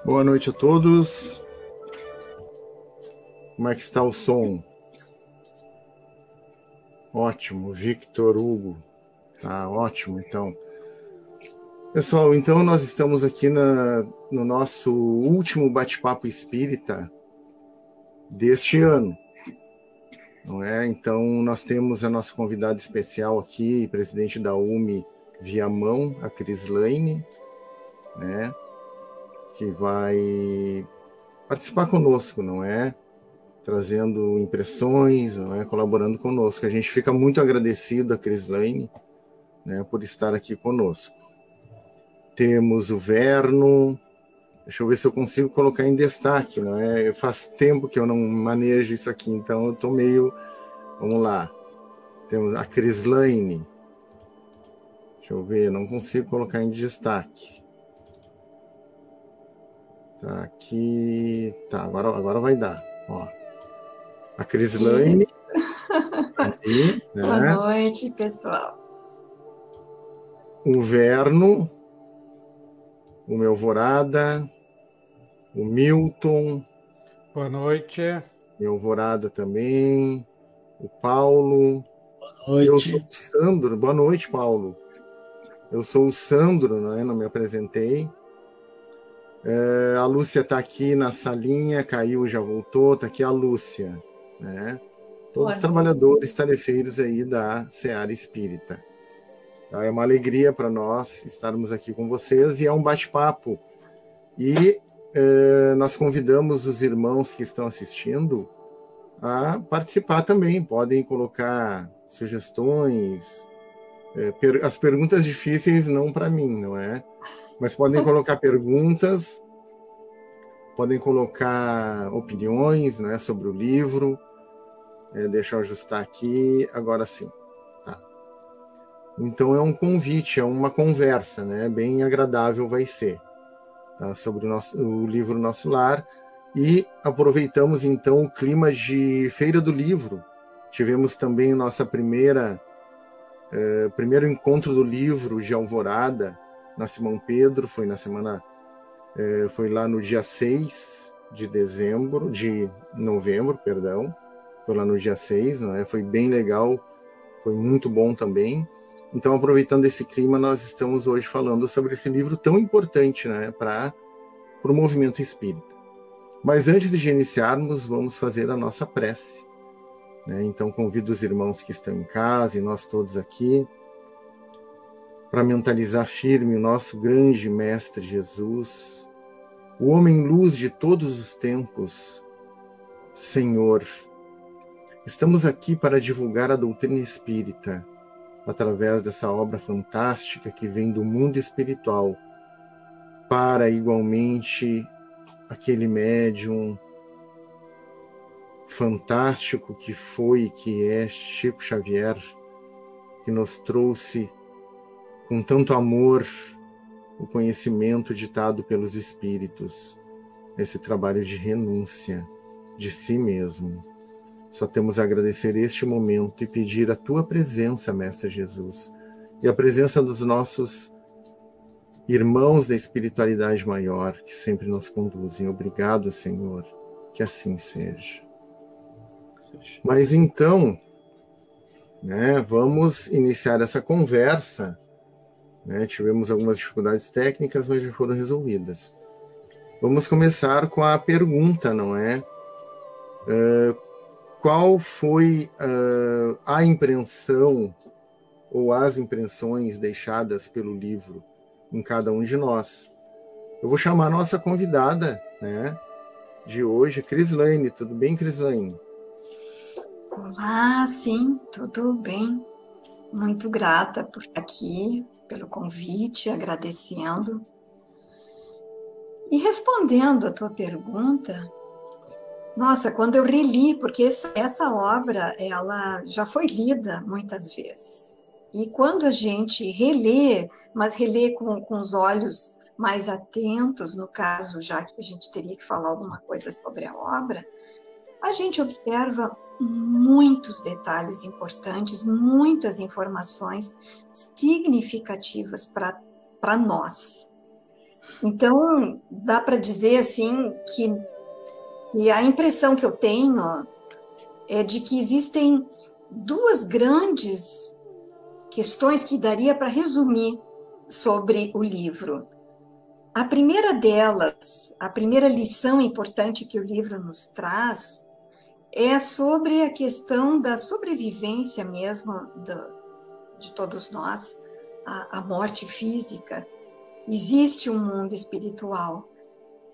Boa noite a todos. Como é que está o som? Ótimo, Victor Hugo. Tá ótimo, então. Pessoal, então nós estamos aqui no nosso último bate-papo espírita deste ano, não é? Então nós temos a nossa convidada especial aqui, presidente da UME Viamão, a Crislaine, né? Que vai participar conosco, não é? Trazendo impressões, não é? Colaborando conosco. A gente fica muito agradecido a Crislaine, né, por estar aqui conosco. Temos o Verno. Deixa eu ver se eu consigo colocar em destaque, não é? Faz tempo que eu não manejo isso aqui, então eu estou meio... Vamos lá. Temos a Crislaine. Deixa eu ver, não consigo colocar em destaque. Tá aqui... Tá, agora vai dar. Ó. A Crislaine. Aí, né? Boa noite, pessoal. O Verno. O meu Alvorada. O Milton. Boa noite. Meu Alvorada também. O Paulo. Boa noite. Eu sou o Sandro. Boa noite, Paulo. Eu sou o Sandro, né? Não me apresentei. A Lúcia está aqui na salinha, caiu, já voltou. Está aqui a Lúcia, né? Todos os trabalhadores tarefeiros aí da Seara Espírita. Tá? É uma alegria para nós estarmos aqui com vocês e é um bate-papo. E nós convidamos os irmãos que estão assistindo a participar também. Podem colocar sugestões, as perguntas difíceis não para mim, não é? Mas podem colocar perguntas, podem colocar opiniões, né, sobre o livro. Deixa eu ajustar aqui, agora sim. Tá. Então é um convite, é uma conversa, né, bem agradável vai ser, tá, sobre o livro Nosso Lar. E aproveitamos então o clima de Feira do Livro. Tivemos também nossa primeiro encontro do livro de Alvorada na Simão Pedro, foi foi lá no dia 6 de novembro, foi lá no dia 6, não é? Foi bem legal, foi muito bom também. Então, aproveitando esse clima, nós estamos hoje falando sobre esse livro tão importante, né, para o movimento espírita. Mas antes de iniciarmos, vamos fazer a nossa prece, né? Então, convido os irmãos que estão em casa e nós todos aqui para mentalizar firme o nosso grande Mestre Jesus, o homem-luz de todos os tempos. Senhor, estamos aqui para divulgar a doutrina espírita através dessa obra fantástica que vem do mundo espiritual para, igualmente, aquele médium fantástico que foi e que é Chico Xavier, que nos trouxe com tanto amor o conhecimento ditado pelos espíritos, esse trabalho de renúncia de si mesmo. Só temos a agradecer este momento e pedir a tua presença, Mestre Jesus, e a presença dos nossos irmãos da espiritualidade maior, que sempre nos conduzem. Obrigado, Senhor, que assim seja. Mas então, né, vamos iniciar essa conversa. Né? Tivemos algumas dificuldades técnicas, mas já foram resolvidas. Vamos começar com a pergunta, não é? Qual foi a impressão ou as impressões deixadas pelo livro em cada um de nós? Eu vou chamar a nossa convidada, né, de hoje, Crislaine. Tudo bem, Crislaine? Olá, sim, tudo bem. Muito grata por estar aqui, pelo convite, agradecendo. E respondendo a tua pergunta, nossa, quando eu reli, porque essa obra, ela já foi lida muitas vezes. E quando a gente relê, mas relê com os olhos mais atentos, no caso, já que a gente teria que falar alguma coisa sobre a obra, a gente observa muitos detalhes importantes, muitas informações significativas para nós. Então, dá para dizer assim que a impressão que eu tenho é de que existem duas grandes questões que daria para resumir sobre o livro. A primeira delas, a primeira lição importante que o livro nos traz, é sobre a questão da sobrevivência mesmo de todos nós, a morte física. Existe um mundo espiritual.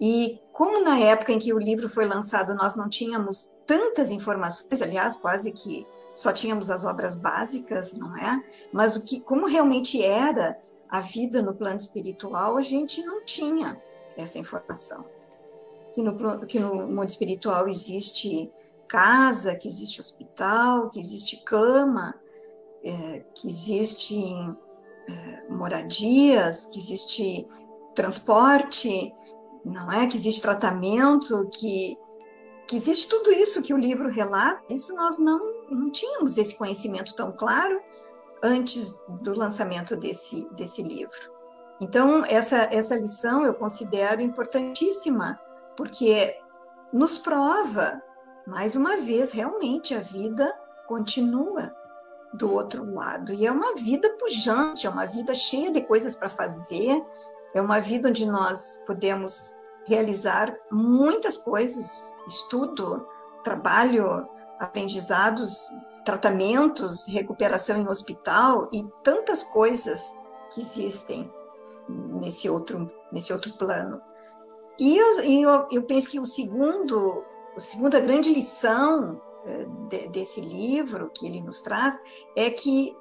E como na época em que o livro foi lançado nós não tínhamos tantas informações, aliás, quase que só tínhamos as obras básicas, não é? Mas como realmente era a vida no plano espiritual, a gente não tinha essa informação. Que no mundo espiritual existe casa, que existe hospital, que existe cama, que existe moradias, que existe transporte, não é? Que existe tratamento, que existe tudo isso que o livro relata. Isso nós não tínhamos esse conhecimento tão claro antes do lançamento desse livro. Então, essa lição eu considero importantíssima, porque nos prova, mais uma vez, realmente a vida continua do outro lado. E é uma vida pujante, é uma vida cheia de coisas para fazer, é uma vida onde nós podemos realizar muitas coisas, estudo, trabalho, aprendizados, tratamentos, recuperação em hospital e tantas coisas que existem nesse outro plano. E eu penso que a segunda grande lição desse livro que ele nos traz é que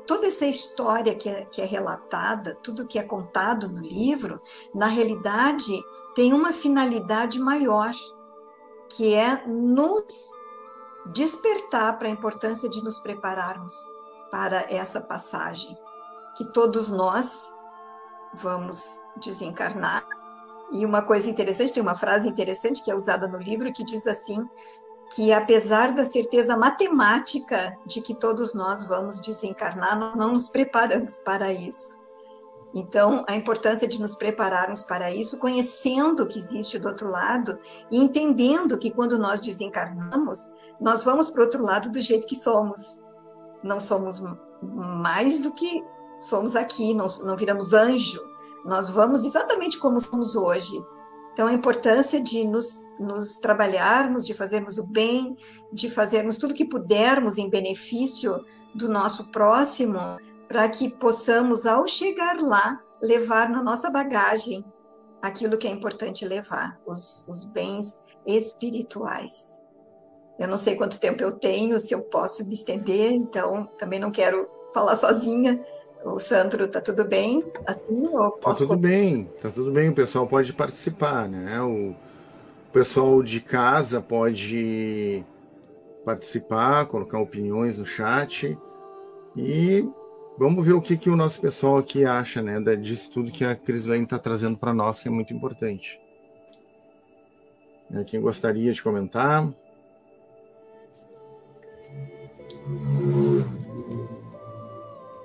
toda essa história que é relatada, tudo que é contado no livro, na realidade tem uma finalidade maior, que é nos despertar para a importância de nos prepararmos para essa passagem, que todos nós vamos desencarnar. E uma coisa interessante, tem uma frase interessante que é usada no livro, que diz assim, que apesar da certeza matemática de que todos nós vamos desencarnar, nós não nos preparamos para isso. Então, a importância de nos prepararmos para isso, conhecendo o que existe do outro lado e entendendo que quando nós desencarnamos, nós vamos para o outro lado do jeito que somos. Não somos mais do que somos aqui, não viramos anjo, nós vamos exatamente como somos hoje. Então, a importância de nos trabalharmos, de fazermos o bem, de fazermos tudo que pudermos em benefício do nosso próximo, para que possamos, ao chegar lá, levar na nossa bagagem aquilo que é importante levar, os bens espirituais. Eu não sei quanto tempo eu tenho, se eu posso me estender, então também não quero falar sozinha. O Sandro, tá tudo bem? Assim, eu posso... Tá tudo bem, o pessoal pode participar, né? O pessoal de casa pode participar, colocar opiniões no chat e vamos ver o que o nosso pessoal aqui acha, né, disso tudo que a Crislane está trazendo para nós, que é muito importante. Quem gostaria de comentar?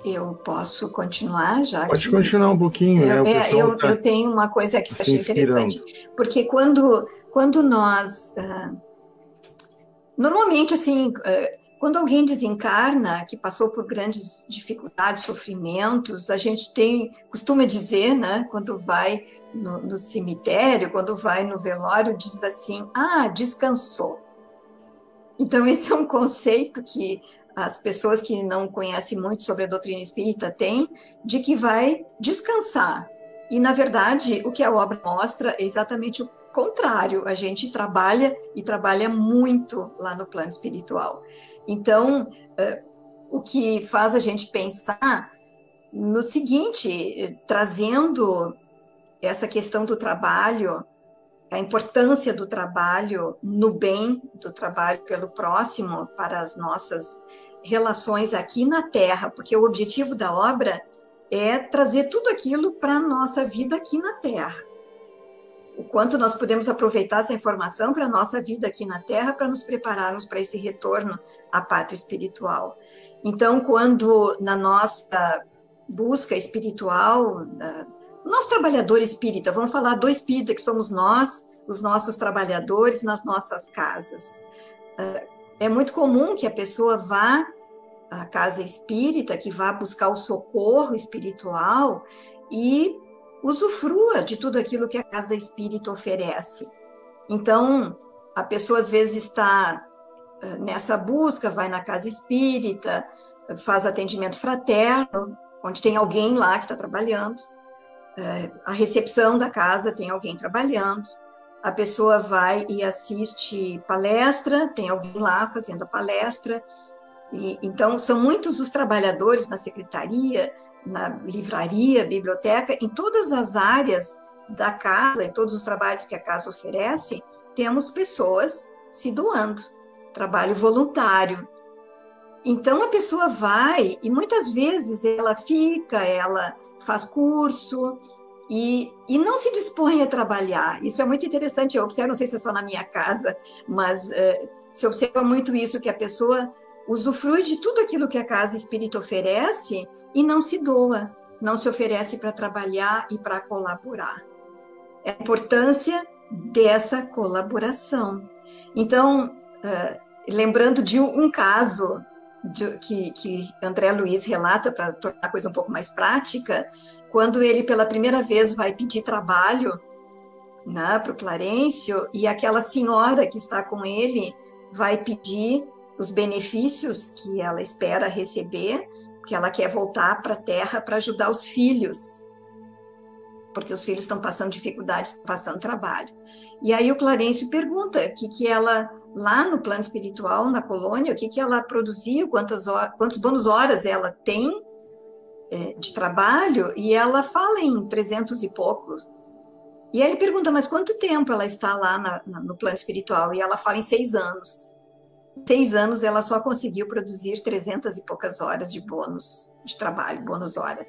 Eu posso continuar já? Pode continuar um pouquinho, né? Eu tenho uma coisa que eu achei interessante, porque quando nós... normalmente, assim, quando alguém desencarna, que passou por grandes dificuldades, sofrimentos, a gente costuma dizer, né, quando vai no cemitério, quando vai no velório, diz assim, descansou. Então, esse é um conceito que as pessoas que não conhecem muito sobre a doutrina espírita têm, de que vai descansar. E, na verdade, o que a obra mostra é exatamente o contrário. A gente trabalha e trabalha muito lá no plano espiritual. Então, o que faz a gente pensar no seguinte, trazendo essa questão do trabalho, a importância do trabalho no bem, do trabalho pelo próximo, para as nossas relações aqui na Terra, porque o objetivo da obra é trazer tudo aquilo para a nossa vida aqui na Terra. O quanto nós podemos aproveitar essa informação para a nossa vida aqui na Terra, para nos prepararmos para esse retorno à pátria espiritual. Então, quando na nossa busca espiritual, nosso trabalhador espírita, vamos falar do espírita que somos nós, os nossos trabalhadores nas nossas casas. É muito comum que a pessoa vá à casa espírita, que vá buscar o socorro espiritual e usufrua de tudo aquilo que a casa espírita oferece. Então, a pessoa às vezes está nessa busca, vai na casa espírita, faz atendimento fraterno, onde tem alguém lá que está trabalhando, a recepção da casa tem alguém trabalhando, a pessoa vai e assiste palestra, tem alguém lá fazendo a palestra. Então, são muitos os trabalhadores na secretaria, na livraria, biblioteca, em todas as áreas da casa, em todos os trabalhos que a casa oferece, temos pessoas se doando, trabalho voluntário. Então, a pessoa vai, e muitas vezes ela fica, ela faz curso, e não se dispõe a trabalhar. Isso é muito interessante, eu observo, não sei se é só na minha casa, mas se observa muito isso, que a pessoa usufrui de tudo aquilo que a casa espírita oferece e não se doa, não se oferece para trabalhar e para colaborar. É a importância dessa colaboração. Então, lembrando de um caso que André Luiz relata, para tornar a coisa um pouco mais prática, quando ele pela primeira vez vai pedir trabalho, né, para o Clarencio, e aquela senhora que está com ele vai pedir os benefícios que ela espera receber, que ela quer voltar para a Terra para ajudar os filhos, porque os filhos estão passando dificuldades, estão passando trabalho. E aí o Clarencio pergunta o que ela, lá no plano espiritual, na colônia, o que ela produziu, quantos bônus horas ela tem de trabalho, e ela fala em 300 e poucos. E aí ele pergunta, mas quanto tempo ela está lá no plano espiritual? E ela fala em 6 anos. Em 6 anos ela só conseguiu produzir 300 e poucas horas de bônus de trabalho, bônus hora.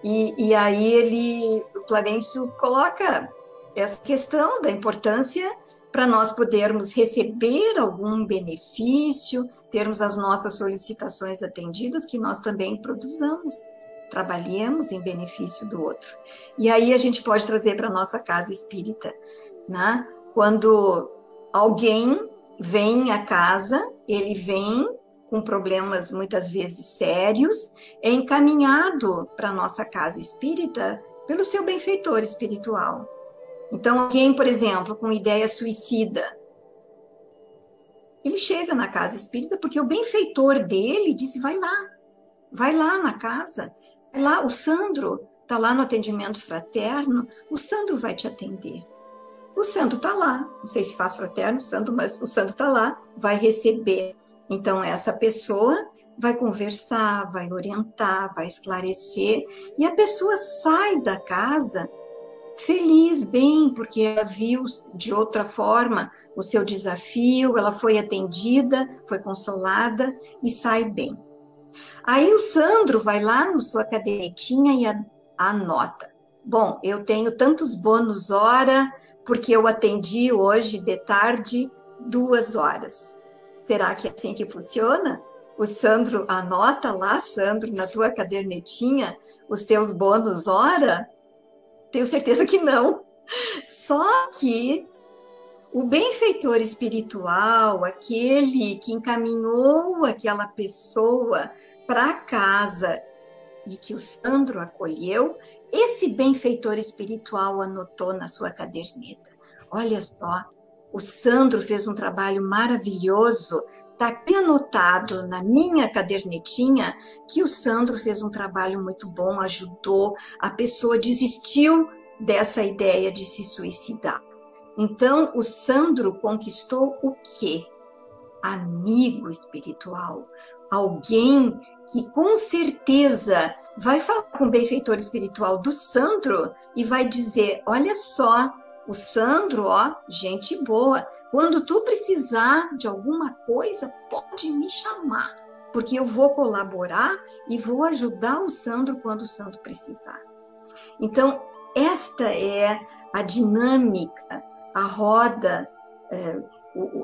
E aí o Clarencio coloca essa questão da importância para nós podermos receber algum benefício, termos as nossas solicitações atendidas, que nós também produzamos, trabalhemos em benefício do outro. E aí a gente pode trazer para a nossa casa espírita, né? Quando alguém vem à casa, ele vem com problemas muitas vezes sérios, é encaminhado para a nossa casa espírita pelo seu benfeitor espiritual. Então, alguém, por exemplo, com ideia suicida, ele chega na casa espírita porque o benfeitor dele disse, vai lá na casa, vai lá, o Sandro está lá no atendimento fraterno, o Sandro vai te atender. O Sandro está lá, não sei se faz fraterno, Sandro, mas o Sandro está lá, vai receber. Então, essa pessoa vai conversar, vai orientar, vai esclarecer, e a pessoa sai da casa feliz, bem, porque ela viu de outra forma o seu desafio, ela foi atendida, foi consolada e sai bem. Aí o Sandro vai lá na sua cadernetinha e anota. Bom, eu tenho tantos bônus hora, porque eu atendi hoje de tarde 2 horas. Será que é assim que funciona? O Sandro anota lá, Sandro, na tua cadernetinha, os teus bônus hora? Tenho certeza que não. Só que o benfeitor espiritual, aquele que encaminhou aquela pessoa para casa e que o Sandro acolheu, esse benfeitor espiritual anotou na sua caderneta. Olha só, o Sandro fez um trabalho maravilhoso, está aqui anotado na minha cadernetinha que o Sandro fez um trabalho muito bom, ajudou, a pessoa desistiu dessa ideia de se suicidar. Então, o Sandro conquistou o quê? Amigo espiritual, alguém que com certeza vai falar com o benfeitor espiritual do Sandro e vai dizer, olha só, o Sandro, ó, gente boa, quando tu precisar de alguma coisa, pode me chamar, porque eu vou colaborar e vou ajudar o Sandro quando o Sandro precisar. Então, esta é a dinâmica, a roda,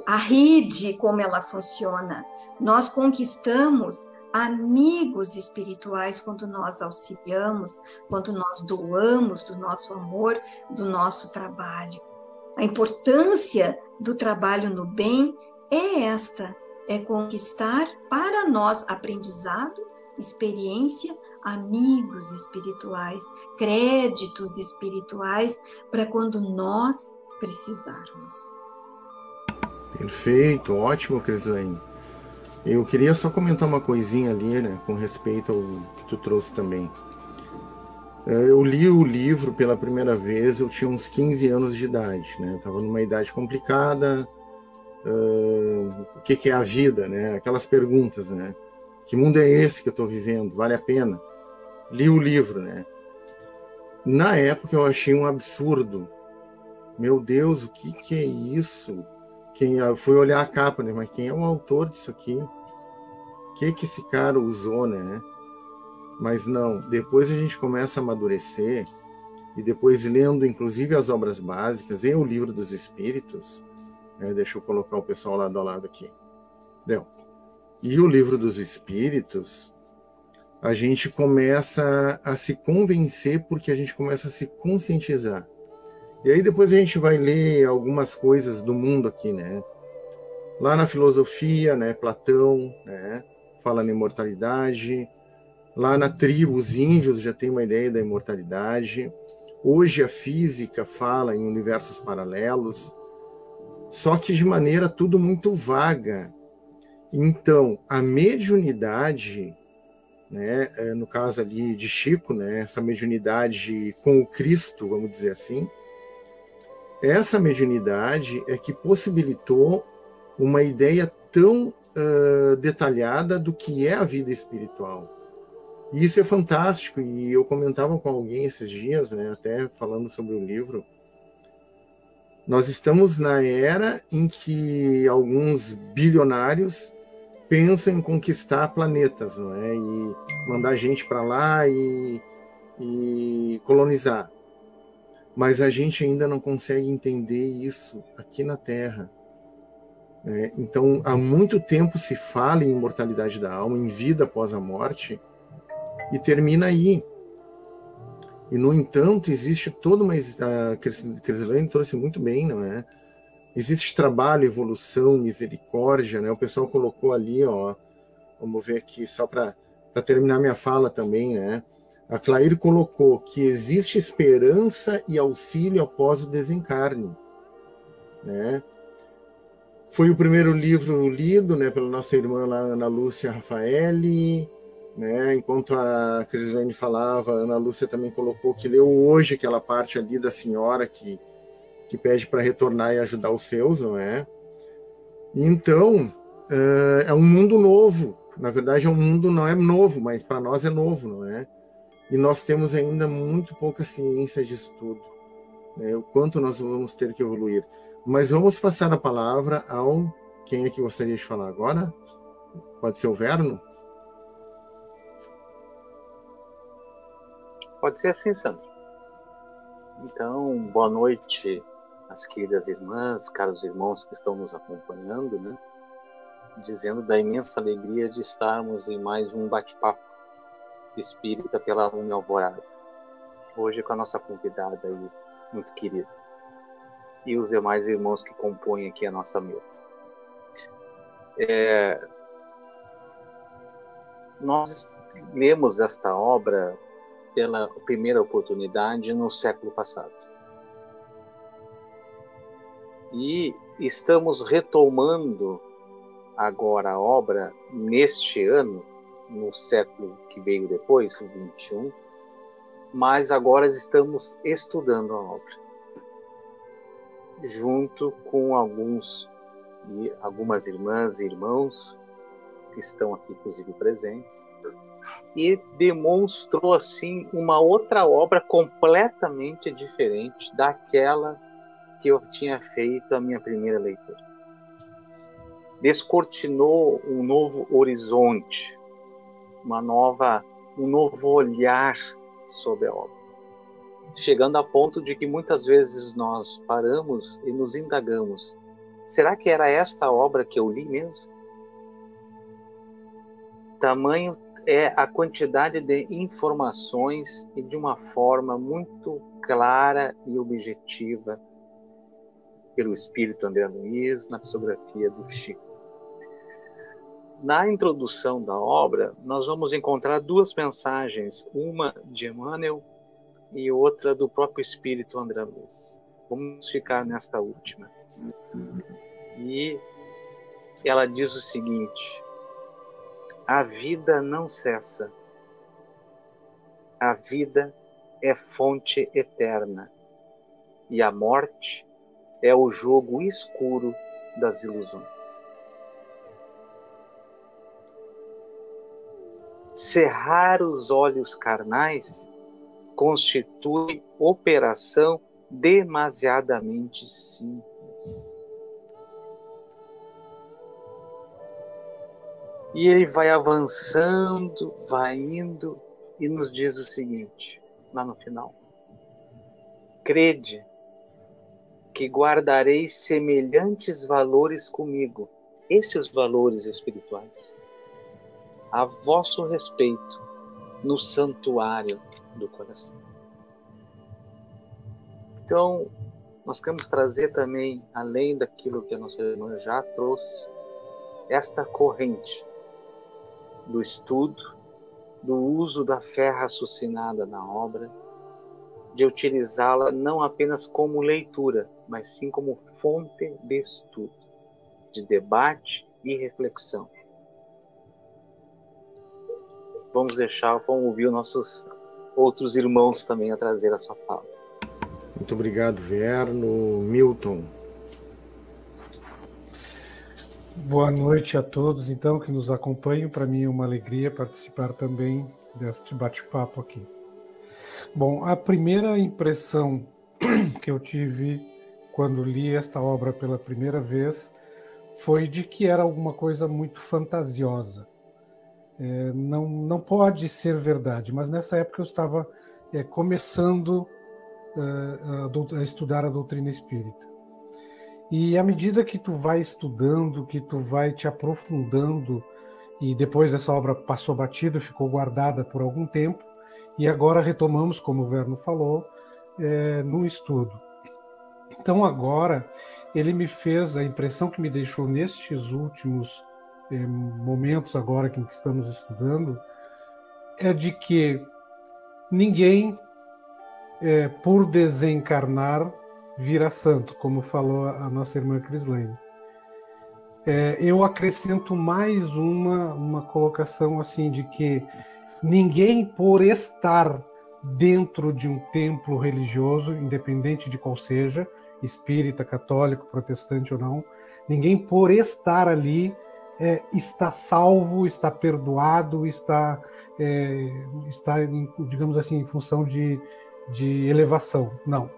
a rede, como ela funciona. Nós conquistamos amigos espirituais quando nós auxiliamos, quando nós doamos do nosso amor, do nosso trabalho. A importância do trabalho no bem é esta, é conquistar para nós aprendizado, experiência, amigos espirituais, créditos espirituais para quando nós precisarmos. Perfeito, ótimo, Crislane. Eu queria só comentar uma coisinha ali, né, com respeito ao que tu trouxe também. Eu li o livro pela primeira vez, eu tinha uns 15 anos de idade, né? Estava numa idade complicada. O que é a vida, né? Aquelas perguntas, né? Que mundo é esse que eu estou vivendo? Vale a pena? Li o livro, né? Na época eu achei um absurdo. Meu Deus, o que é isso? Fui olhar a capa, né? Mas quem é o autor disso aqui? O que esse cara usou, né? Mas não, depois a gente começa a amadurecer, e depois lendo inclusive as obras básicas e o Livro dos Espíritos, né? Deixa eu colocar o pessoal lado a lado aqui. Deu. E o Livro dos Espíritos, a gente começa a se convencer porque a gente começa a se conscientizar. E aí depois a gente vai ler algumas coisas do mundo aqui, né? Lá na filosofia, né? Platão, né? Fala na imortalidade. Lá na tribo, os índios já têm uma ideia da imortalidade. Hoje a física fala em universos paralelos, só que de maneira tudo muito vaga. Então, a mediunidade, né, no caso ali de Chico, né, essa mediunidade com o Cristo, vamos dizer assim, essa mediunidade é que possibilitou uma ideia tão detalhada do que é a vida espiritual. E isso é fantástico, e eu comentava com alguém esses dias, né, até falando sobre o livro, nós estamos na era em que alguns bilionários pensam em conquistar planetas, não é? E mandar gente para lá e colonizar. Mas a gente ainda não consegue entender isso aqui na Terra. Né? Então, há muito tempo se fala em imortalidade da alma, em vida após a morte, e termina aí. E, no entanto, existe toda uma... A Crislane trouxe muito bem, não é? Existe trabalho, evolução, misericórdia, né? O pessoal colocou ali, ó, vamos ver aqui, só para terminar minha fala também, né? A Claire colocou que existe esperança e auxílio após o desencarne, né? Foi o primeiro livro lido, né, pela nossa irmã lá, Ana Lúcia Rafaeli, né? Enquanto a Crislane falava, a Ana Lúcia também colocou que leu hoje aquela parte ali da senhora que pede para retornar e ajudar os seus, não é? Então, é um mundo novo. Na verdade, é um mundo, não é novo, mas para nós é novo, não é? E nós temos ainda muito pouca ciência disso tudo, né? O quanto nós vamos ter que evoluir. Mas vamos passar a palavra ao... Quem é que gostaria de falar agora? Pode ser o Verno? Pode ser assim, Sandro. Então, boa noite, as queridas irmãs, caros irmãos que estão nos acompanhando, né? Dizendo da imensa alegria de estarmos em mais um bate-papo espírita pela Lume Alvorada. Hoje com a nossa convidada aí, muito querida. E os demais irmãos que compõem aqui a nossa mesa. Nós lemos esta obra pela primeira oportunidade no século passado. E estamos retomando agora a obra neste ano, no século que veio depois, o 21, mas agora estamos estudando a obra, junto com algumas irmãs e irmãos que estão aqui, inclusive, presentes, e demonstrou, assim, uma outra obra completamente diferente daquela que eu tinha feito a minha primeira leitura. Descortinou um novo horizonte, um novo olhar sobre a obra, chegando a ponto de que muitas vezes nós paramos e nos indagamos: será que era esta obra que eu li mesmo? tamanho é a quantidade de informações e de uma forma muito clara e objetiva pelo espírito André Luiz, na psicografia do Chico. Na introdução da obra, nós vamos encontrar duas mensagens, uma de Emmanuel e outra do próprio espírito André Luiz. Vamos ficar nesta última. E ela diz o seguinte: a vida não cessa. A vida é fonte eterna. E a morte é o jogo escuro das ilusões. Cerrar os olhos carnais constitui operação demasiadamente simples. E ele vai avançando, vai indo e nos diz o seguinte, lá no final: crede que guardareis semelhantes valores comigo, estes valores espirituais, a vosso respeito, no santuário do coração. Então, nós queremos trazer também, além daquilo que a nossa irmã já trouxe, esta corrente do estudo, do uso da fé raciocinada na obra, de utilizá-la não apenas como leitura, mas sim como fonte de estudo, de debate e reflexão. Vamos ouvir os nossos outros irmãos também a trazer a sua fala. Muito obrigado, Verno. Milton. Boa noite a todos, então, que nos acompanham. Para mim é uma alegria participar também deste bate-papo aqui. Bom, a primeira impressão que eu tive quando li esta obra pela primeira vez foi de que era alguma coisa muito fantasiosa. Não pode ser verdade, mas nessa época eu estava começando a estudar a doutrina espírita. E à medida que tu vai estudando, que tu vai te aprofundando, e depois essa obra passou batida, ficou guardada por algum tempo, e agora retomamos, como o Verno falou, no estudo. Então agora, ele me fez, a impressão que me deixou nestes últimos momentos agora que estamos estudando, é de que ninguém, por desencarnar, vira santo, como falou a nossa irmã Crislene. Eu acrescento mais uma colocação assim, de que ninguém, por estar dentro de um templo religioso, independente de qual seja, espírita, católico, protestante ou não, ninguém, por estar ali, está salvo, está perdoado, está digamos assim, em função de elevação. Não.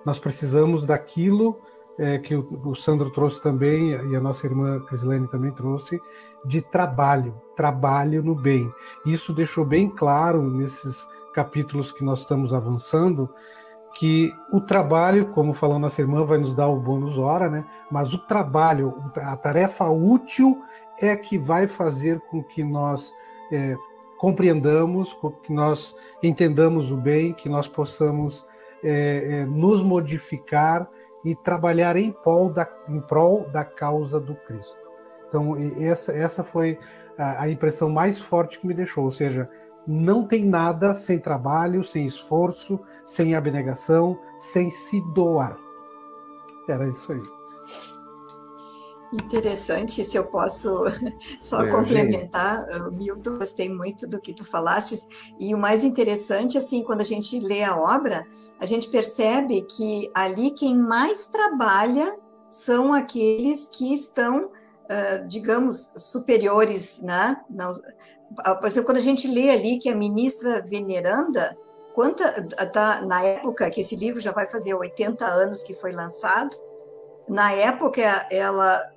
Nós precisamos daquilo que o Sandro trouxe também, e a nossa irmã Crislene também trouxe, de trabalho no bem. Isso deixou bem claro nesses capítulos que nós estamos avançando, que o trabalho, como falou nossa irmã, vai nos dar o bônus hora, né? Mas o trabalho, a tarefa útil é que vai fazer com que nós compreendamos, com que nós entendamos o bem, que nós possamos nos modificar e trabalhar em prol da causa do Cristo. Então, essa foi a impressão mais forte que me deixou, ou seja, não tem nada sem trabalho, sem esforço, sem abnegação, sem se doar. Era isso aí. Interessante, se eu posso só complementar, Milton, gostei muito do que tu falaste, e o mais interessante, assim, quando a gente lê a obra, a gente percebe que ali quem mais trabalha são aqueles que estão, digamos, superiores, né? Por exemplo, quando a gente lê ali que a ministra veneranda, na época que esse livro já vai fazer 80 anos que foi lançado, na época,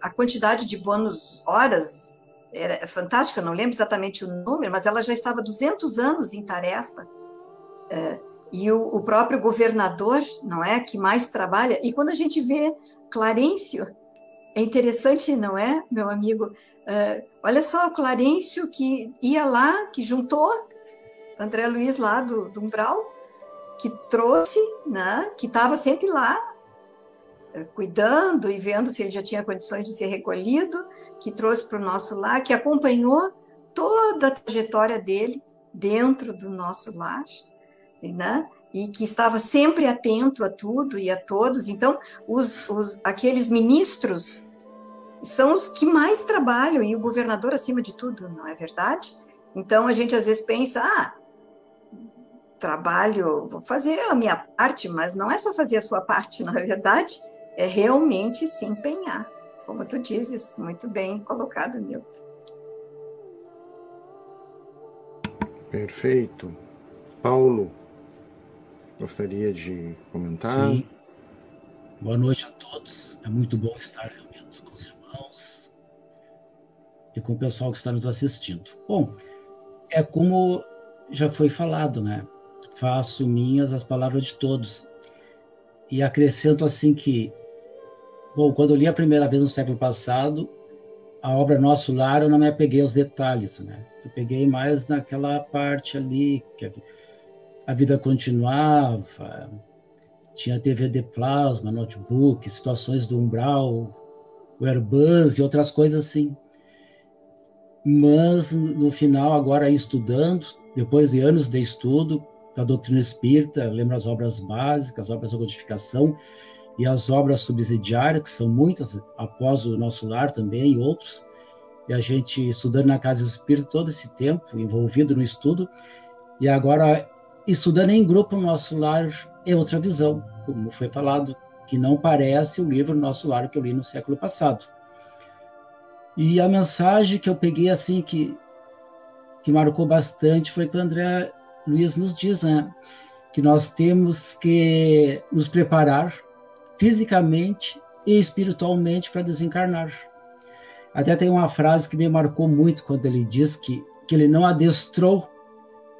a quantidade de bônus horas era fantástica, não lembro exatamente o número, mas ela já estava 200 anos em tarefa. E o próprio governador, não é, que mais trabalha. E quando a gente vê Clarencio, É interessante, não é, meu amigo? Olha só, o Clarencio que ia lá, que juntou André Luiz lá do Umbral, que trouxe, né, que estava sempre lá, cuidando e vendo se ele já tinha condições de ser recolhido, que trouxe para o nosso lar, que acompanhou toda a trajetória dele dentro do nosso lar, né? E que estava sempre atento a tudo e a todos. Então, aqueles ministros são os que mais trabalham, e o governador acima de tudo, não é verdade? Então, a gente às vezes pensa, trabalho, vou fazer a minha parte, mas não é só fazer a sua parte, não é verdade? É realmente se empenhar. Como tu dizes, muito bem colocado, Milton. Perfeito. Paulo, gostaria de comentar? Sim. Boa noite a todos. É muito bom estar realmente com os irmãos e com o pessoal que está nos assistindo. Bom, é como já foi falado, né? Faço minhas as palavras de todos. E acrescento assim que, bom, quando eu li a primeira vez no século passado, a obra Nosso Lar, eu não me apeguei aos detalhes, né? Eu peguei mais naquela parte ali, que a vida continuava, tinha TV de plasma, notebook, situações do umbral, o Airbus e outras coisas assim. Mas, no final, agora estudando, depois de anos de estudo da doutrina espírita, lembro as obras básicas, as obras de codificação e as obras subsidiárias, que são muitas, após o Nosso Lar também, e outros, e a gente estudando na Casa Espírita todo esse tempo, envolvido no estudo, e agora estudando em grupo o Nosso Lar é outra visão, como foi falado, que não parece o livro Nosso Lar que eu li no século passado. E a mensagem que eu peguei assim, que marcou bastante, foi que o André Luiz nos diz, né, que nós temos que nos preparar fisicamente e espiritualmente para desencarnar. Até tem uma frase que me marcou muito quando ele diz que ele não adestrou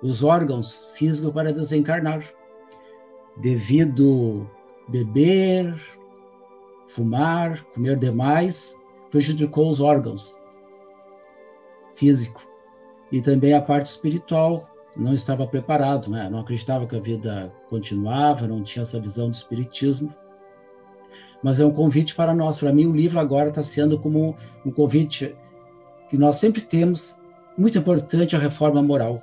os órgãos físicos para desencarnar, devido beber, fumar, comer demais, prejudicou os órgãos físicos. E também a parte espiritual, não estava preparado, né? Não acreditava que a vida continuava, não tinha essa visão do espiritismo. Mas é um convite para nós. Para mim, o livro agora está sendo como um convite que nós sempre temos, muito importante, a reforma moral.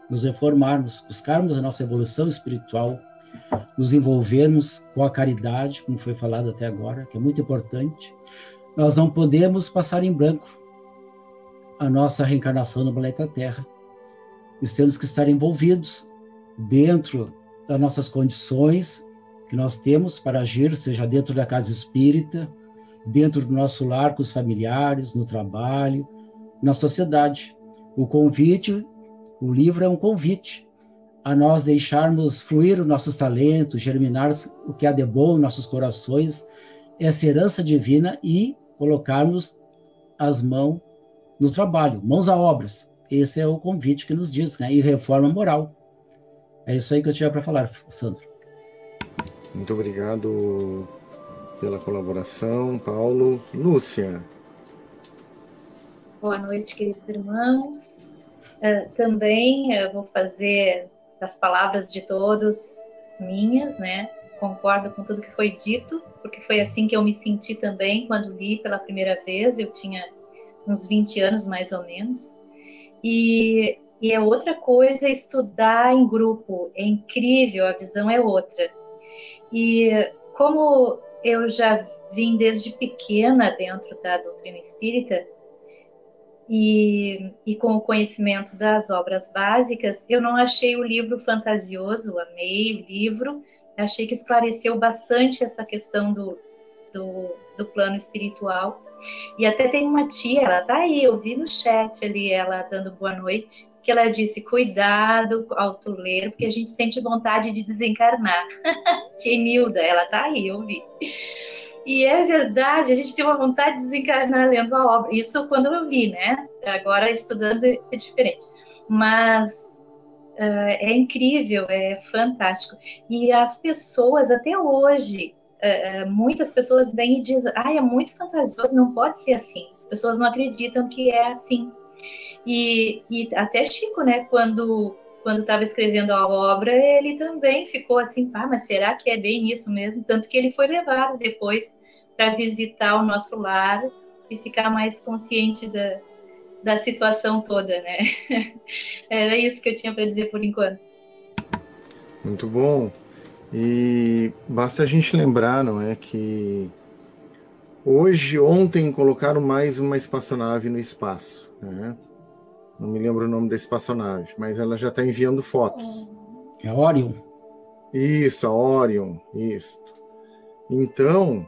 Nos reformarmos, buscarmos a nossa evolução espiritual, nos envolvermos com a caridade, como foi falado até agora, que é muito importante. Nós não podemos passar em branco a nossa reencarnação no planeta Terra. Nós temos que estar envolvidos dentro das nossas condições que nós temos para agir, seja dentro da casa espírita, dentro do nosso lar com os familiares, no trabalho, na sociedade. O convite, o livro é um convite a nós deixarmos fluir os nossos talentos, germinar o que há de bom em nossos corações, essa herança divina, e colocarmos as mãos no trabalho, mãos a obras. Esse é o convite que nos diz, né? E reforma moral. É isso aí que eu tinha para falar, Sandro. Muito obrigado pela colaboração, Paulo. Lúcia. Boa noite, queridos irmãos. Também vou fazer as palavras de todos as minhas, né? Concordo com tudo que foi dito, porque foi assim que eu me senti também quando li pela primeira vez. Eu tinha uns 20 anos, mais ou menos. E é outra coisa estudar em grupo. É incrível, a visão é outra. E como eu já vim desde pequena dentro da doutrina espírita, e com o conhecimento das obras básicas, eu não achei o livro fantasioso, amei o livro, achei que esclareceu bastante essa questão do plano espiritual. E até tem uma tia, ela tá aí, eu vi no chat ali, ela dando boa noite, que ela disse, cuidado ao tu ler, porque a gente sente vontade de desencarnar. Tia Nilda, ela tá aí, eu vi. E é verdade, a gente tem uma vontade de desencarnar lendo a obra. Isso quando eu li, né? Agora, estudando, é diferente. Mas é incrível, é fantástico. E as pessoas, até hoje, muitas pessoas vêm e dizem, é muito fantasioso, não pode ser assim. As pessoas não acreditam que é assim. E até Chico, né, quando estava escrevendo a obra, ele também ficou assim, mas será que é bem isso mesmo? Tanto que ele foi levado depois para visitar o nosso lar e ficar mais consciente da situação toda, né? Era isso que eu tinha para dizer por enquanto. Muito bom. E basta a gente lembrar, não é, que ontem colocaram mais uma espaçonave no espaço, né? Não me lembro o nome da espaçonave, mas ela já está enviando fotos. É Orion? Isso, a Orion, isso. Então,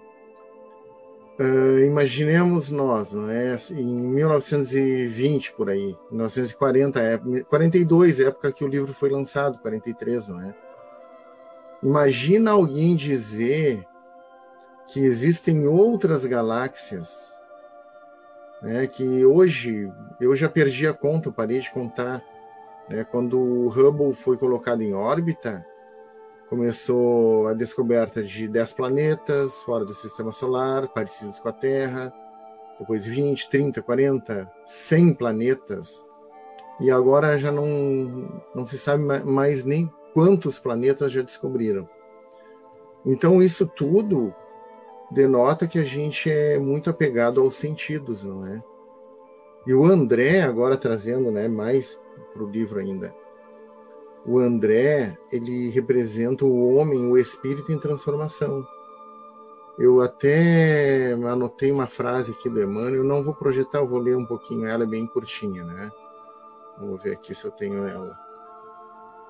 imaginemos nós, não é? Em 1920, por aí, 1940, 42, época que o livro foi lançado, 43, não é? Imagina alguém dizer que existem outras galáxias, né, que hoje eu já perdi a conta, eu parei de contar, né, quando o Hubble foi colocado em órbita, começou a descoberta de 10 planetas fora do Sistema Solar, parecidos com a Terra, depois 20, 30, 40, 100 planetas, e agora já não se sabe mais nem quantos planetas já descobriram. Então isso tudo denota que a gente é muito apegado aos sentidos, não é? E o André, agora trazendo, né, mais para o livro ainda, o André, ele representa o homem, o espírito em transformação. Eu até anotei uma frase aqui do Emmanuel, eu não vou projetar, eu vou ler um pouquinho, ela é bem curtinha, né? Vamos ver aqui se eu tenho ela.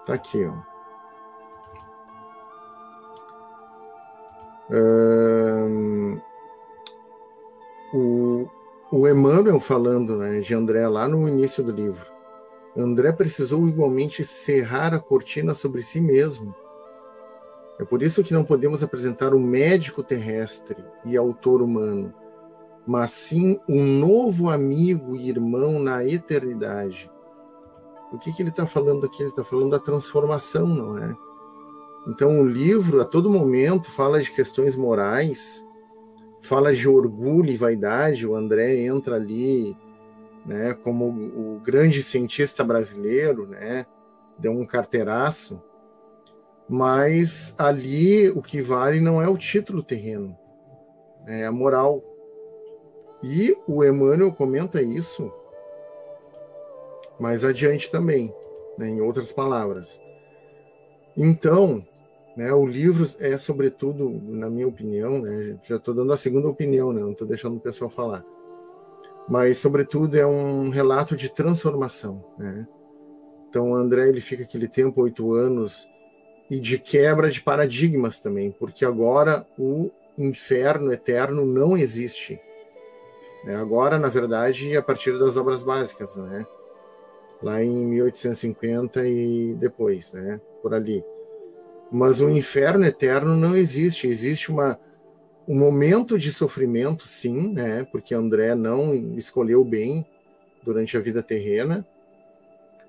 Tá aqui, ó. O Emmanuel falando, né, de André lá no início do livro. André precisou igualmente cerrar a cortina sobre si mesmo. É por isso que não podemos apresentar o médico terrestre e autor humano, mas sim um novo amigo e irmão na eternidade. O que ele está falando aqui? Ele está falando da transformação, não é? Então o livro, a todo momento, fala de questões morais, fala de orgulho e vaidade. O André entra ali, né, como o grande cientista brasileiro, né, deu um carteiraço, mas ali o que vale não é o título terreno, é a moral. E o Emmanuel comenta isso mais adiante também, né, em outras palavras. Então, né, o livro é, sobretudo, na minha opinião, né, já estou dando a segunda opinião, né, não estou deixando o pessoal falar, mas, sobretudo, é um relato de transformação, né? Então, o André, ele fica aquele tempo, 8 anos, e de quebra de paradigmas também, porque agora o inferno eterno não existe. Né? Agora, na verdade, a partir das obras básicas, né? Lá em 1850 e depois, né? Por ali. Mas o inferno eterno não existe. Existe um momento de sofrimento, sim, né? Porque André não escolheu bem durante a vida terrena,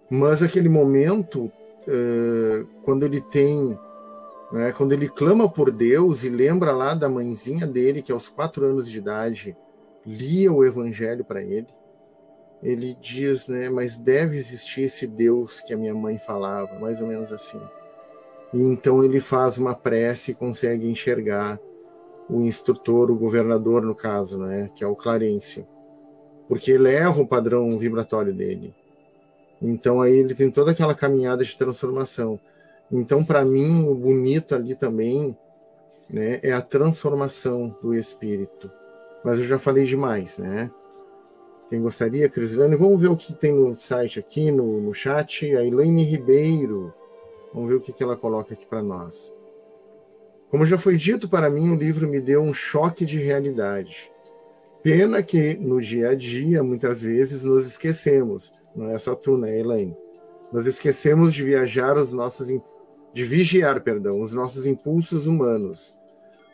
mas aquele momento, quando ele tem, né, quando ele clama por Deus e lembra lá da mãezinha dele, que aos 4 anos de idade lia o Evangelho para ele diz, né, mas deve existir esse Deus que a minha mãe falava, mais ou menos assim. E então ele faz uma prece e consegue enxergar o instrutor, o governador, no caso, né, que é o Clarencio, porque eleva o padrão vibratório dele. Então aí ele tem toda aquela caminhada de transformação. Então, para mim, o bonito ali também, né, é a transformação do espírito. Mas eu já falei demais, né? Quem gostaria, Crislane, vamos ver o que tem no site aqui, no chat. A Elaine Ribeiro, vamos ver o que ela coloca aqui para nós. Como já foi dito, para mim o livro me deu um choque de realidade. Pena que no dia a dia, muitas vezes, nos esquecemos. Não é só tu, né, Elaine? Nós esquecemos de vigiar os nossos impulsos humanos.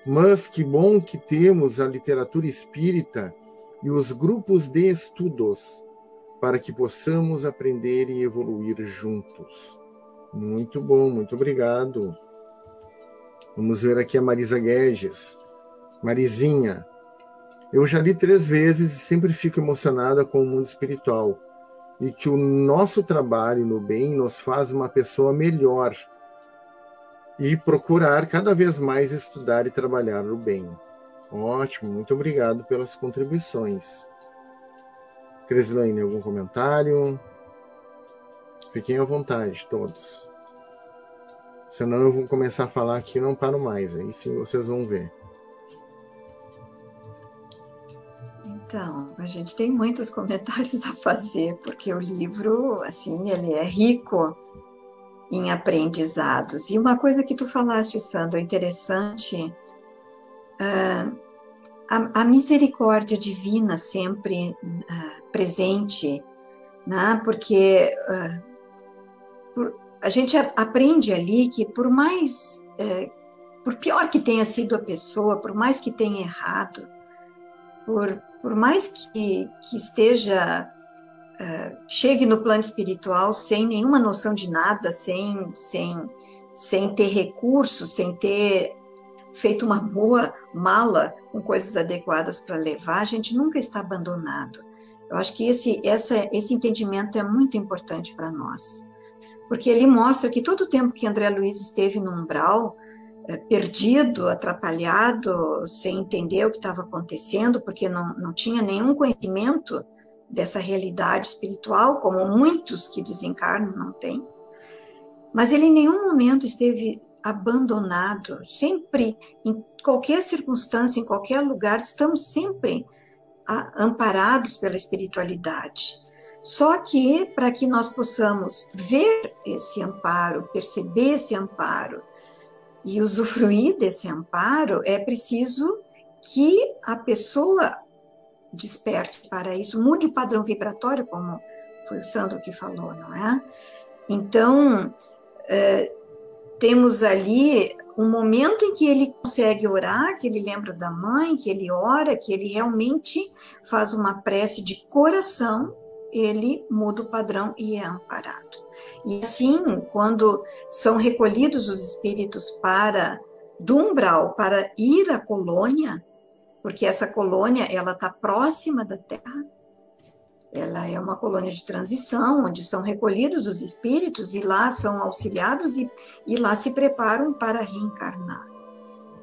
Mas que bom que temos a literatura espírita e os grupos de estudos para que possamos aprender e evoluir juntos. Muito bom, muito obrigado. Vamos ver aqui a Marisa Guedes. Marizinha, eu já li 3 vezes e sempre fico emocionada com o mundo espiritual. E que o nosso trabalho no bem nos faz uma pessoa melhor. E procurar cada vez mais estudar e trabalhar no bem. Ótimo, muito obrigado pelas contribuições. Creslane, algum comentário? Fiquem à vontade, todos. Senão eu vou começar a falar aqui e não paro mais. Aí sim vocês vão ver. Então, a gente tem muitos comentários a fazer, porque o livro, assim, ele é rico em aprendizados. E uma coisa que tu falaste, Sandra, interessante, a misericórdia divina sempre presente, né? Porque a gente aprende ali que por pior que tenha sido a pessoa, por mais que tenha errado, por mais que esteja, chegue no plano espiritual sem nenhuma noção de nada, sem ter recursos, sem ter feito uma boa mala com coisas adequadas para levar, a gente nunca está abandonado. Eu acho que esse entendimento é muito importante para nós, porque ele mostra que todo o tempo que André Luiz esteve no umbral, perdido, atrapalhado, sem entender o que estava acontecendo, porque não tinha nenhum conhecimento dessa realidade espiritual, como muitos que desencarnam não têm. Mas ele em nenhum momento esteve abandonado, sempre, em qualquer circunstância, em qualquer lugar, estamos sempre amparados pela espiritualidade. Só que, para que nós possamos ver esse amparo, perceber esse amparo, e usufruir desse amparo, é preciso que a pessoa desperte para isso, mude o padrão vibratório, como foi o Sandro que falou, não é? Então, temos ali um momento em que ele consegue orar, que ele lembra da mãe, que ele ora, que ele realmente faz uma prece de coração, ele muda o padrão e é amparado. E assim, quando são recolhidos os espíritos do umbral para ir à colônia, porque essa colônia ela está próxima da Terra, ela é uma colônia de transição, onde são recolhidos os espíritos e lá são auxiliados e lá se preparam para reencarnar.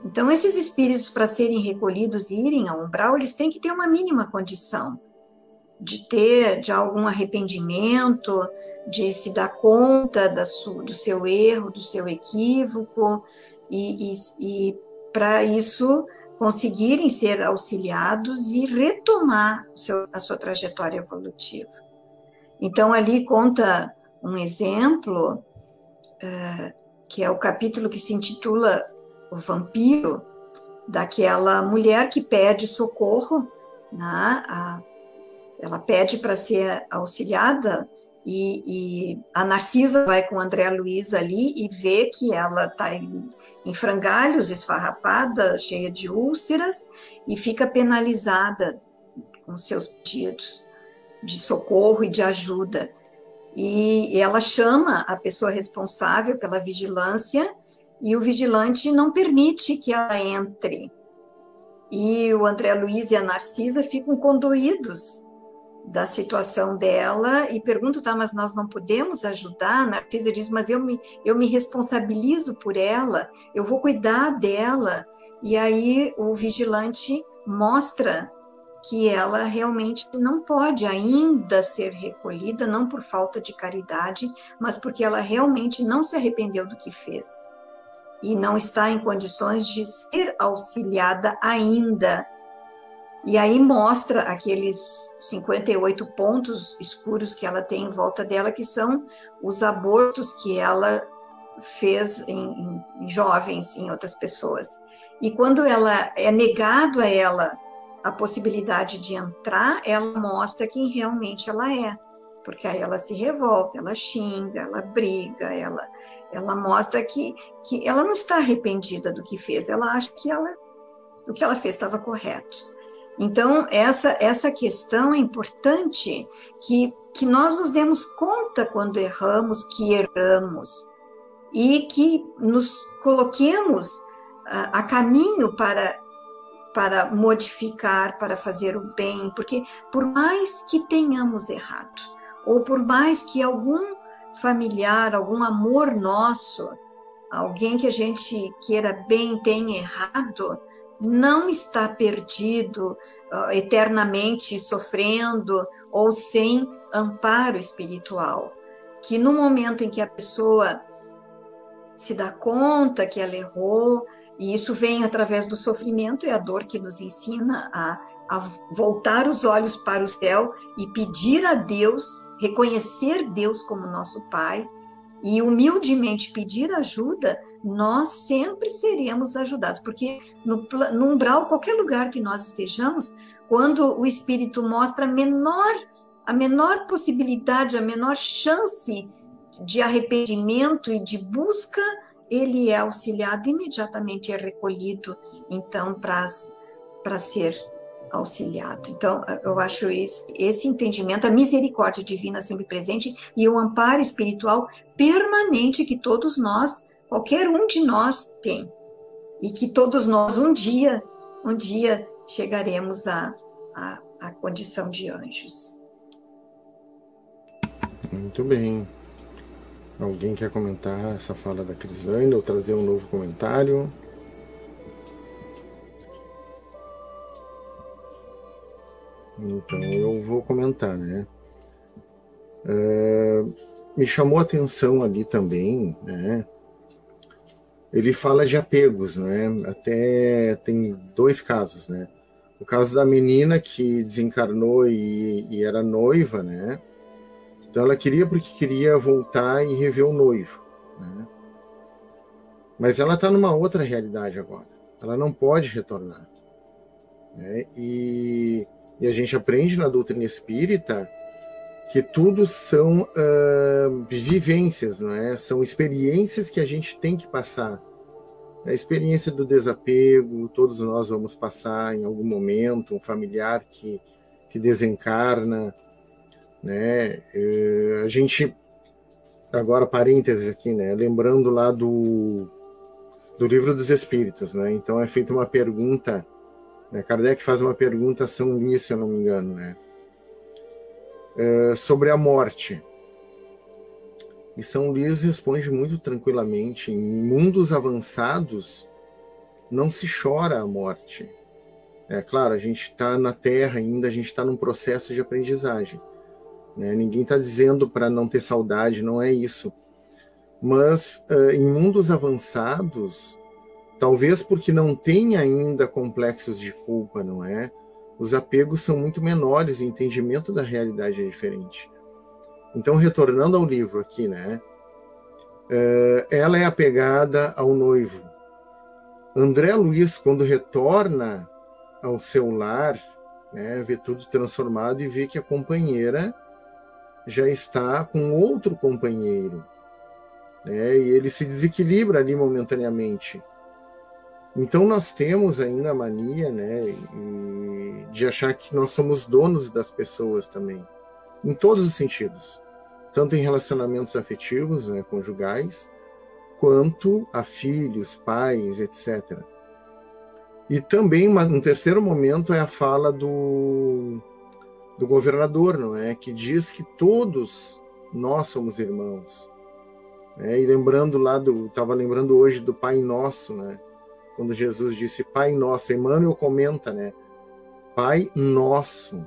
Então, esses espíritos, para serem recolhidos e irem ao umbral, eles têm que ter uma mínima condição de ter de algum arrependimento, de se dar conta do seu erro, do seu equívoco, e para isso conseguirem ser auxiliados e retomar a sua trajetória evolutiva. Então, ali conta um exemplo, que é o capítulo que se intitula O Vampiro, daquela mulher que pede socorro, né? Ela pede para ser auxiliada e a Narcisa vai com o André Luiz ali e vê que ela está em frangalhos, esfarrapada, cheia de úlceras e fica penalizada com seus pedidos de socorro e de ajuda. E ela chama a pessoa responsável pela vigilância e o vigilante não permite que ela entre. E o André Luiz e a Narcisa ficam condoídos da situação dela e perguntam, tá, mas nós não podemos ajudar? A Narcisa diz, mas eu me responsabilizo por ela, eu vou cuidar dela. E aí o vigilante mostra que ela realmente não pode ainda ser recolhida, não por falta de caridade, mas porque ela realmente não se arrependeu do que fez e não está em condições de ser auxiliada ainda. E aí mostra aqueles 58 pontos escuros que ela tem em volta dela, que são os abortos que ela fez em jovens, em outras pessoas. E quando ela é negado a ela a possibilidade de entrar, ela mostra quem realmente ela é. Porque aí ela se revolta, ela xinga, ela briga, ela mostra que ela não está arrependida do que fez, ela acha que o que ela fez estava correto. Então, essa questão é importante que nós nos demos conta quando erramos, que erramos, e que nos coloquemos há caminho para modificar, para fazer o bem, porque por mais que tenhamos errado, ou por mais que algum familiar, algum amor nosso, alguém que a gente queira bem tenha errado, não está perdido, eternamente sofrendo ou sem amparo espiritual. Que no momento em que a pessoa se dá conta que ela errou, e isso vem através do sofrimento, é a dor que nos ensina a voltar os olhos para o céu e pedir a Deus, reconhecer Deus como nosso Pai, e humildemente pedir ajuda, nós sempre seremos ajudados, porque no umbral, qualquer lugar que nós estejamos, quando o Espírito mostra a menor possibilidade, a menor chance de arrependimento e de busca, ele é auxiliado, imediatamente é recolhido, então, para ser auxiliado. Então, eu acho esse entendimento, a misericórdia divina sempre presente e o amparo espiritual permanente que todos nós, qualquer um de nós tem, e que todos nós um dia chegaremos à condição de anjos. Muito bem. Alguém quer comentar essa fala da Crislane ou trazer um novo comentário? Então eu vou comentar, né? Me chamou a atenção ali também, né? Ele fala de apegos, né? Até tem 2 casos, né? O caso da menina que desencarnou e era noiva, né? Então ela queria porque queria voltar e rever o noivo, né? Mas ela está numa outra realidade agora. Ela não pode retornar, né? E a gente aprende na doutrina espírita que tudo são vivências, não é? São experiências que a gente tem que passar. A experiência do desapego, todos nós vamos passar em algum momento, um familiar que desencarna, né? A gente, agora parênteses aqui, né? Lembrando lá do Livro dos Espíritos, né? Então é feita uma pergunta, né? Kardec faz uma pergunta a São Luís, se eu não me engano, né? Sobre a morte. E São Luís responde muito tranquilamente: em mundos avançados não se chora a morte. É claro, a gente está na Terra ainda, a gente está num processo de aprendizagem, né? Ninguém está dizendo para não ter saudade, não é isso. Mas em mundos avançados, talvez porque não tem ainda complexos de culpa, não é? Os apegos são muito menores, o entendimento da realidade é diferente. Então, retornando ao livro aqui, né? Ela é apegada ao noivo. André Luiz, quando retorna ao seu lar, né, vê tudo transformado e vê que a companheira já está com outro companheiro, né? E ele se desequilibra ali momentaneamente. Então nós temos ainda a mania, né, de achar que nós somos donos das pessoas também, em todos os sentidos, tanto em relacionamentos afetivos, né, conjugais, quanto a filhos, pais, etc. E também um terceiro momento é a fala do governador, não é, que diz que todos nós somos irmãos, né? E lembrando lá estava lembrando hoje do Pai Nosso, né? Quando Jesus disse Pai Nosso, Emmanuel comenta, né? Pai Nosso.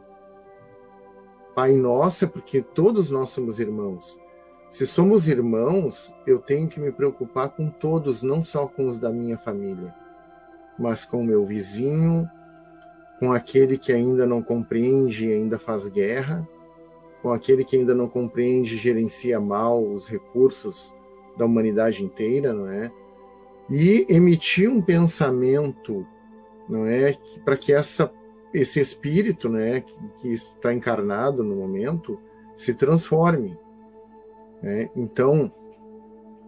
Pai Nosso é porque todos nós somos irmãos. Se somos irmãos, eu tenho que me preocupar com todos, não só com os da minha família, mas com o meu vizinho, com aquele que ainda não compreende e ainda faz guerra, com aquele que ainda não compreende e gerencia mal os recursos da humanidade inteira, não é? E emitir um pensamento, não é, para que esse espírito, né, que está encarnado no momento, se transforme, né? Então,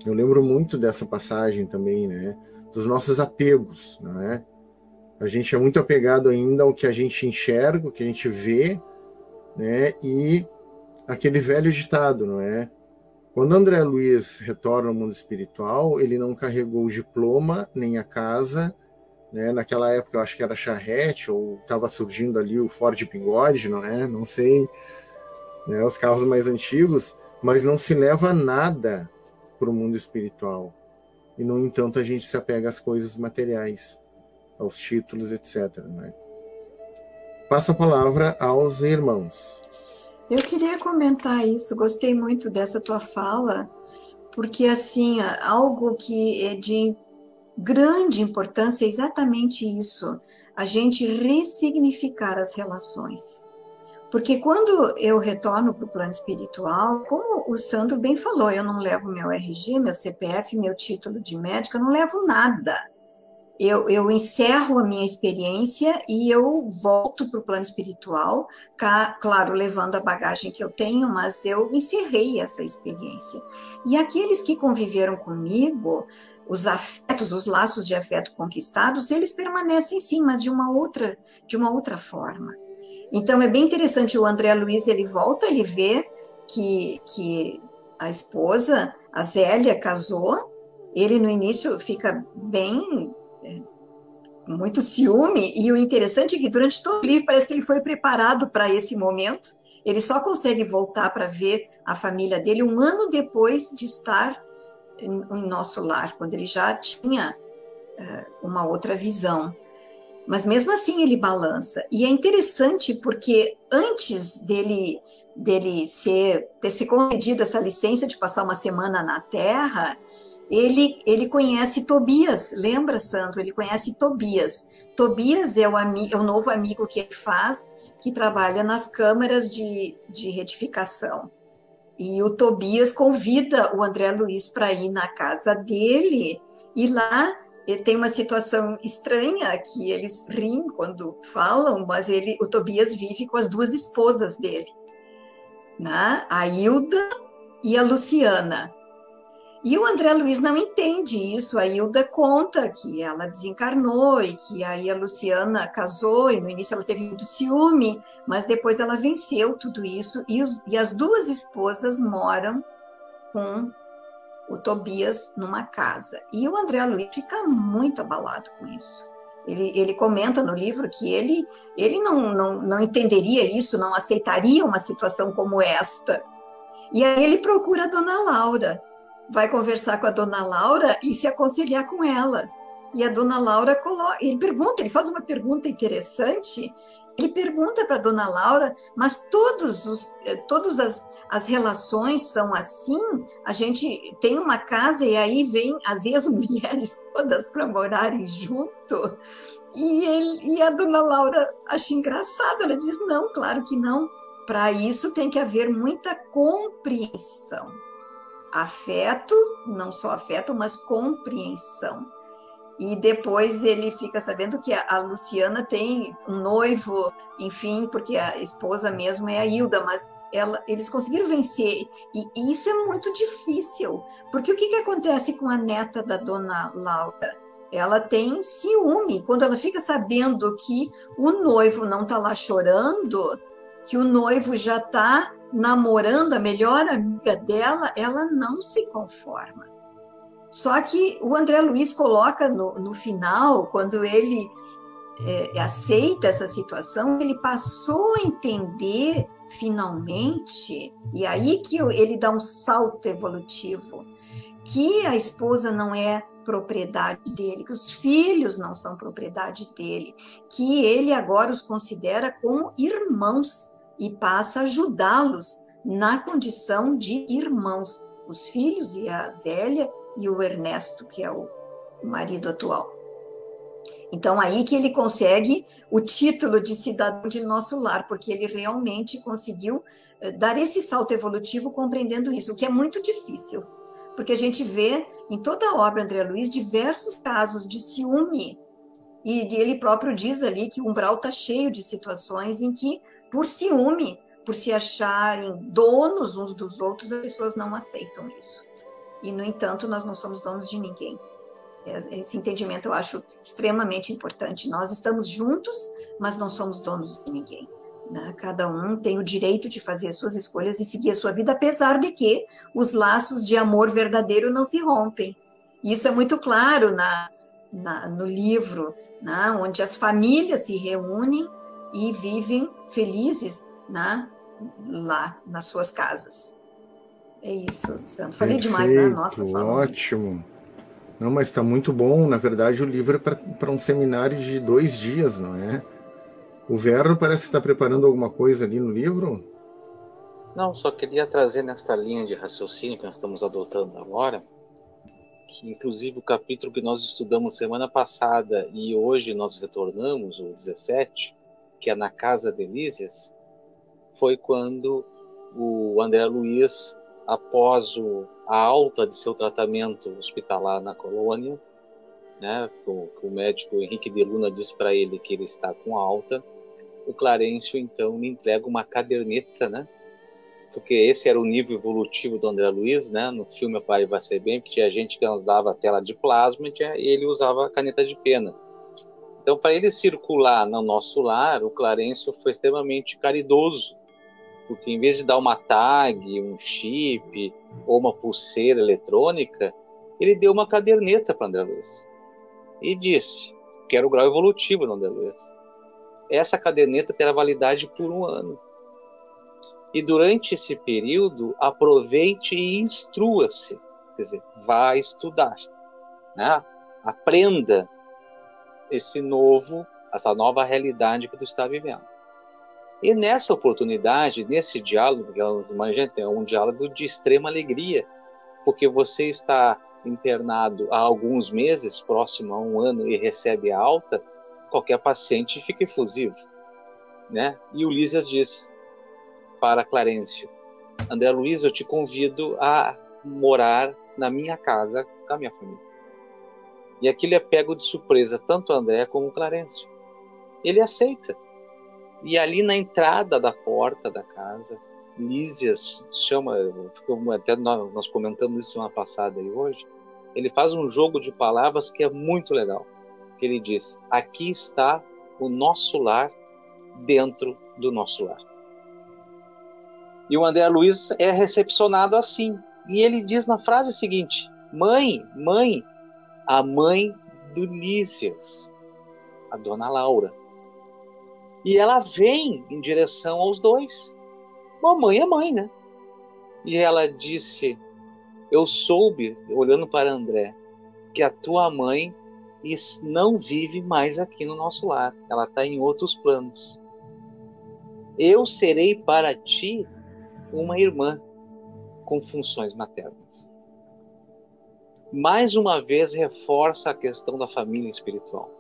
eu lembro muito dessa passagem também, né, dos nossos apegos, não é? A gente é muito apegado ainda ao que a gente enxerga, o que a gente vê, né? E aquele velho ditado, não é? Quando André Luiz retorna ao mundo espiritual, ele não carregou o diploma, nem a casa, né? Naquela época eu acho que era charrete, ou estava surgindo ali o Ford Bigode, não é? Não sei, né? Os carros mais antigos, mas não se leva nada para o mundo espiritual. E, no entanto, a gente se apega às coisas materiais, aos títulos, etc. Né? Passo a palavra aos irmãos. Eu queria comentar isso, gostei muito dessa tua fala, porque, assim, algo que é de grande importância é exatamente isso, a gente ressignificar as relações. Porque quando eu retorno para o plano espiritual, como o Sandro bem falou, eu não levo meu RG, meu CPF, meu título de médico, eu não levo nada. Eu encerro a minha experiência e eu volto para o plano espiritual, claro, levando a bagagem que eu tenho, mas eu encerrei essa experiência. E aqueles que conviveram comigo, os afetos, os laços de afeto conquistados, eles permanecem sim, mas de uma outra forma. Então é bem interessante, o André Luiz, ele volta, ele vê que a esposa, a Zélia, casou, ele no início fica bem, com muito ciúme, e o interessante é que durante todo o livro parece que ele foi preparado para esse momento, ele só consegue voltar para ver a família dele 1 ano depois de estar em nosso lar, quando ele já tinha uma outra visão. Mas mesmo assim ele balança. E é interessante porque antes dele ter se concedido essa licença de passar uma semana na Terra, ele conhece Tobias. Lembra, Sandro? Ele conhece Tobias. Tobias é o novo amigo que ele faz, que trabalha nas câmaras de retificação. E o Tobias convida o André Luiz para ir na casa dele, e lá tem uma situação estranha, que eles riem quando falam, mas o Tobias vive com as 2 esposas dele, né? A Hilda e a Luciana. E o André Luiz não entende isso. A Hilda conta que ela desencarnou e que aí a Luciana casou, e no início ela teve muito ciúme, mas depois ela venceu tudo isso, e as 2 esposas moram com o Tobias numa casa. E o André Luiz fica muito abalado com isso. Ele comenta no livro que ele não entenderia isso, não aceitaria uma situação como esta. E aí ele procura a Dona Laura, vai conversar com a Dona Laura e se aconselhar com ela. E a Dona Laura ele faz uma pergunta interessante. Ele pergunta para a Dona Laura, mas todas as relações são assim? A gente tem uma casa e aí vem as ex-mulheres todas para morarem junto? E a Dona Laura acha engraçado, ela diz, não, claro que não. Para isso tem que haver muita compreensão. Afeto, não só afeto, mas compreensão. E depois ele fica sabendo que a Luciana tem um noivo, enfim, porque a esposa mesmo é a Hilda, mas eles conseguiram vencer. E isso é muito difícil, porque o que acontece com a neta da Dona Laura? Ela tem ciúme. Quando ela fica sabendo que o noivo não está lá chorando, que o noivo já está namorando a melhor amiga dela, ela não se conforma. Só que o André Luiz coloca no final, quando ele aceita essa situação, ele passou a entender finalmente, e aí que ele dá um salto evolutivo, que a esposa não é propriedade dele, que os filhos não são propriedade dele, que ele agora os considera como irmãos e passa a ajudá-los na condição de irmãos, os filhos e a Zélia e o Ernesto, que é o marido atual. Então, aí que ele consegue o título de cidadão de nosso lar, porque ele realmente conseguiu dar esse salto evolutivo compreendendo isso, o que é muito difícil, porque a gente vê em toda a obra André Luiz diversos casos de ciúme, e ele próprio diz ali que o umbral está cheio de situações em que, por ciúme, por se acharem donos uns dos outros, as pessoas não aceitam isso. E, no entanto, nós não somos donos de ninguém. Esse entendimento eu acho extremamente importante. Nós estamos juntos, mas não somos donos de ninguém. né? Cada um tem o direito de fazer as suas escolhas e seguir a sua vida, apesar de que os laços de amor verdadeiro não se rompem. Isso é muito claro no livro, né? Onde as famílias se reúnem e vivem felizes, né? Lá nas suas casas. É isso, Sandro. Falei demais, né? Nossa, falou. Ótimo. Não, mas está muito bom. Na verdade, o livro é para um seminário de 2 dias, não é? O Verno parece estar preparando alguma coisa ali no livro. Não, só queria trazer nesta linha de raciocínio que nós estamos adotando agora, que inclusive o capítulo que nós estudamos semana passada e hoje nós retornamos, o 17, que é na Casa de Lísias, foi quando o André Luiz, após a alta de seu tratamento hospitalar na colônia, né, o médico Henrique de Luna disse para ele que ele está com alta, o Clarencio então lhe entrega uma caderneta, né, porque esse era o nível evolutivo do André Luiz, né, no filme Pai Vai Ser Bem, porque tinha gente que usava tela de plasma e ele usava caneta de pena. Então, para ele circular no nosso lar, o Clarencio foi extremamente caridoso, porque em vez de dar uma tag, um chip ou uma pulseira eletrônica, ele deu uma caderneta para André Luiz e disse que era o grau evolutivo do André Luiz. Essa caderneta terá validade por 1 ano. E durante esse período, aproveite e instrua-se. Quer dizer, vá estudar, né? Aprenda essa nova realidade que tu está vivendo. E nessa oportunidade, nesse diálogo, que é um diálogo de extrema alegria, porque você está internado há alguns meses, próximo a 1 ano, e recebe a alta, qualquer paciente fica efusivo, né? E o Lísias diz para Clarencio: André Luiz, eu te convido a morar na minha casa com a minha família. E aquilo é pego de surpresa, tanto André como o Clarencio. Ele aceita. E ali na entrada da porta da casa, Lísias chama, até nós comentamos isso semana passada e hoje, ele faz um jogo de palavras que é muito legal. Que ele diz: aqui está o nosso lar dentro do nosso lar. E o André Luiz é recepcionado assim. E ele diz na frase seguinte: mãe, a mãe do Lísias, a dona Laura. E ela vem em direção aos dois. Mamãe é mãe, né? E ela disse: eu soube, olhando para André, que a tua mãe não vive mais aqui no nosso lar. Ela está em outros planos. Eu serei para ti uma irmã com funções maternas. Mais uma vez reforça a questão da família espiritual,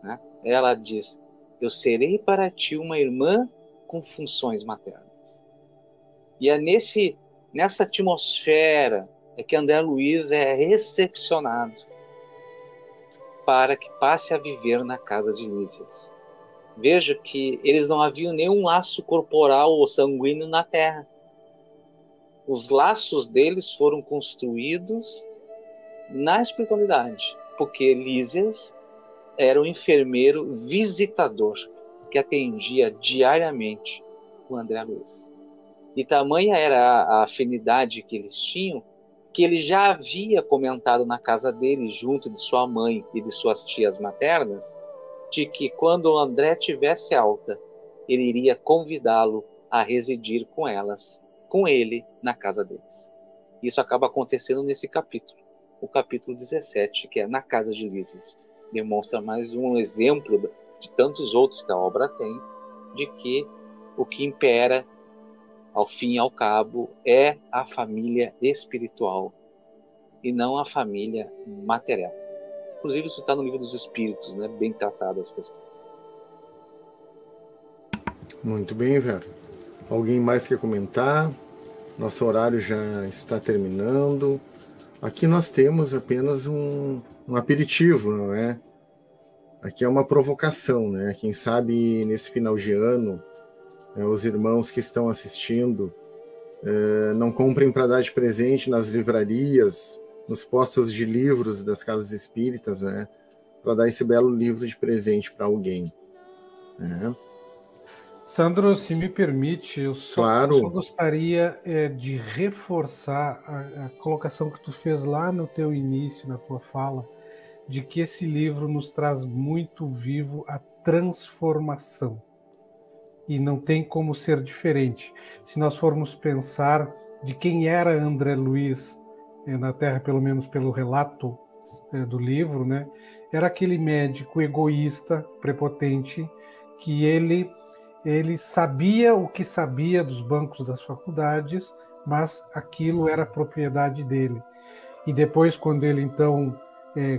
né? Ela diz: eu serei para ti uma irmã com funções maternas. E é nessa atmosfera é que André Luiz é recepcionado para que passe a viver na casa de Lísias. Veja que eles não haviam nenhum laço corporal ou sanguíneo na terra. Os laços deles foram construídos na espiritualidade, porque Lísias era um enfermeiro visitador que atendia diariamente o André Luiz. E tamanha era a afinidade que eles tinham, que ele já havia comentado na casa dele, junto de sua mãe e de suas tias maternas, de que quando o André tivesse alta, ele iria convidá-lo a residir com elas, com ele, na casa deles. Isso acaba acontecendo nesse capítulo, o capítulo 17, que é na casa de Lísias. Demonstra mais um exemplo de tantos outros que a obra tem, de que o que impera, ao fim e ao cabo, é a família espiritual e não a família material. Inclusive, isso está no livro dos Espíritos, né? Bem tratado as questões. Muito bem, Vera. Alguém mais quer comentar? Nosso horário já está terminando. Aqui nós temos apenas um aperitivo, não é? Aqui é uma provocação, né? Quem sabe nesse final de ano, os irmãos que estão assistindo não comprem para dar de presente nas livrarias, nos postos de livros das casas espíritas, né? Para dar esse belo livro de presente para alguém, né? Sandro, se me permite, eu só gostaria de reforçar a colocação que tu fez lá no teu início, na tua fala, de que esse livro nos traz muito vivo a transformação. E não tem como ser diferente. Se nós formos pensar de quem era André Luiz na Terra, pelo menos pelo relato do livro, né? Era aquele médico egoísta, prepotente, que ele sabia o que sabia dos bancos das faculdades, mas aquilo era propriedade dele. E depois, quando ele então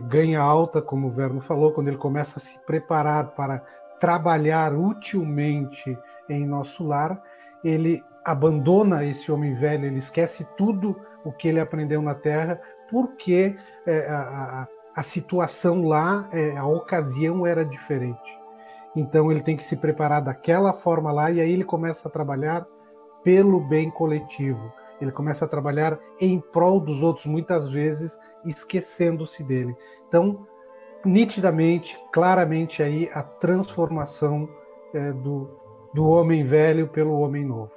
ganha alta, como o Verno falou, quando ele começa a se preparar para trabalhar utilmente em nosso lar, ele abandona esse homem velho, ele esquece tudo o que ele aprendeu na Terra, porque a situação lá, a ocasião era diferente. Então ele tem que se preparar daquela forma lá, e aí ele começa a trabalhar pelo bem coletivo. Ele começa a trabalhar em prol dos outros, muitas vezes esquecendo-se dele. Então, nitidamente, claramente aí a transformação do homem velho pelo homem novo.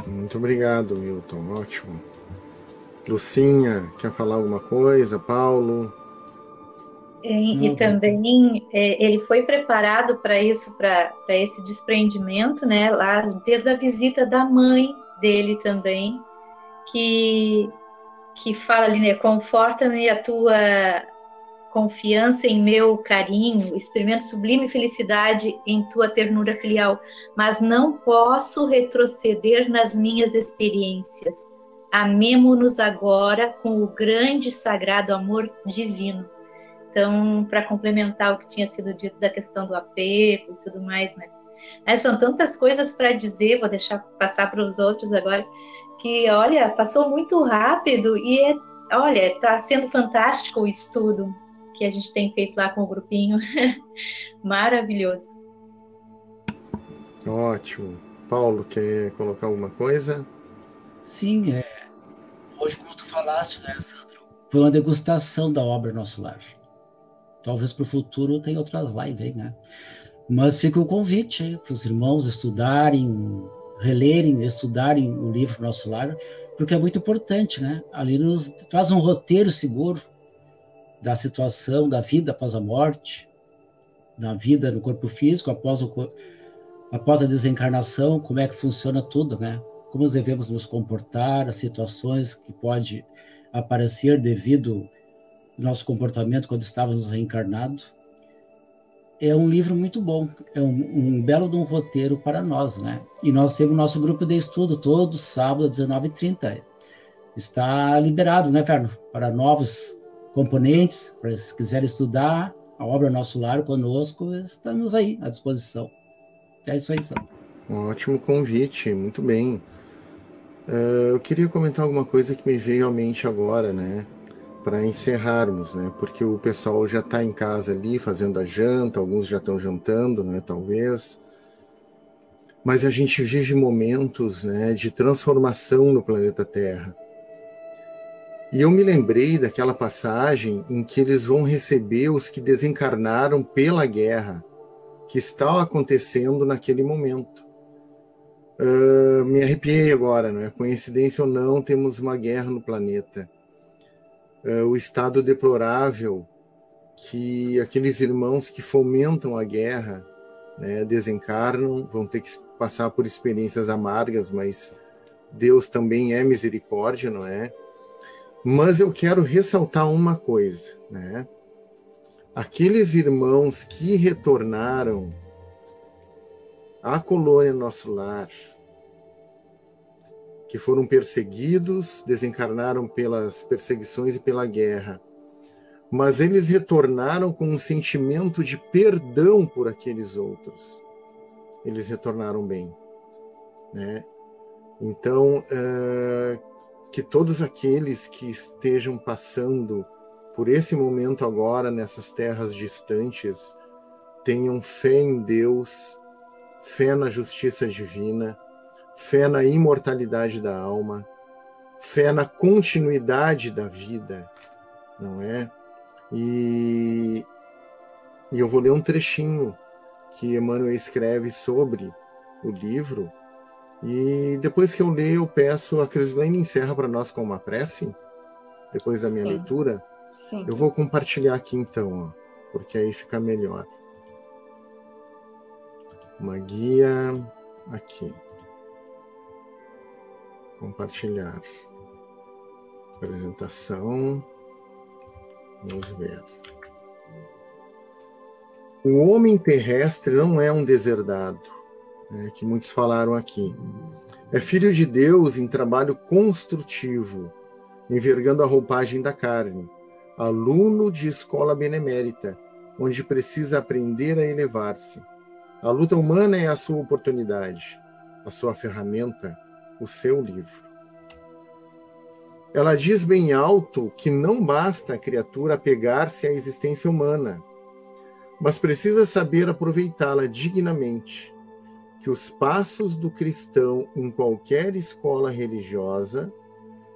Muito obrigado, Milton. Ótimo. Lucinha, quer falar alguma coisa? Paulo? E também ele foi preparado para isso, para esse desprendimento, né? Lá desde a visita da mãe dele também, que fala ali, né? Conforta-me a tua confiança em meu carinho, experimento sublime felicidade em tua ternura filial, mas não posso retroceder nas minhas experiências. Amemo-nos agora com o grande e sagrado amor divino. Então, para complementar o que tinha sido dito da questão do apego e tudo mais, né? São tantas coisas para dizer, vou deixar passar para os outros agora, que, olha, passou muito rápido e, olha, está sendo fantástico o estudo que a gente tem feito lá com o grupinho. Maravilhoso. Ótimo. Paulo, quer colocar alguma coisa? Sim, hoje, como tu falaste, né, Sandro, foi uma degustação da obra Nosso Lar. Talvez para o futuro tenha outras lives aí, né? Mas fica o convite para os irmãos estudarem, relerem, estudarem o livro Nosso Lar, porque é muito importante, né? Ali nos traz um roteiro seguro da situação, da vida após a morte, da vida no corpo físico, após a desencarnação, como é que funciona tudo, né? Como devemos nos comportar, as situações que pode aparecer devido ao nosso comportamento quando estávamos reencarnados. É um livro muito bom, é um belo de um roteiro para nós, né? E nós temos nosso grupo de estudo todo sábado às 19h30. Está liberado, né, Verno? Para novos componentes, para se quiserem estudar a obra Nosso Lar conosco, estamos aí à disposição. É isso aí, Sandro. Um ótimo convite, muito bem. Eu queria comentar alguma coisa que me veio à mente agora, né? Para encerrarmos, né? Porque o pessoal já está em casa ali fazendo a janta, alguns já estão jantando, né? Talvez. Mas a gente vive momentos, né, de transformação no planeta Terra. E eu me lembrei daquela passagem em que eles vão receber os que desencarnaram pela guerra que está acontecendo naquele momento. Me arrepiei agora, não é coincidência ou não, temos uma guerra no planeta. O estado deplorável que aqueles irmãos que fomentam a guerra, né, desencarnam, vão ter que passar por experiências amargas, mas Deus também é misericórdia, não é? Mas eu quero ressaltar uma coisa, né? Aqueles irmãos que retornaram à colônia Nosso Lar, que foram perseguidos, desencarnaram pelas perseguições e pela guerra, mas eles retornaram com um sentimento de perdão por aqueles outros. Eles retornaram bem, né? Então, que todos aqueles que estejam passando por esse momento agora, nessas terras distantes, tenham fé em Deus, fé na justiça divina, fé na imortalidade da alma, fé na continuidade da vida, não é? E eu vou ler um trechinho que Emmanuel escreve sobre o livro. E depois que eu ler, eu peço a Crislane encerra para nós com uma prece, depois da minha leitura. Sim. Eu vou compartilhar aqui então, ó, porque aí fica melhor. Uma guia aqui. Compartilhar. Apresentação. Vamos ver. O homem terrestre não é um deserdado, que muitos falaram aqui. É filho de Deus em trabalho construtivo, envergando a roupagem da carne, aluno de escola benemérita, onde precisa aprender a elevar-se. A luta humana é a sua oportunidade, a sua ferramenta, o seu livro. Ela diz bem alto que não basta a criatura apegar-se à existência humana, mas precisa saber aproveitá-la dignamente, que os passos do cristão em qualquer escola religiosa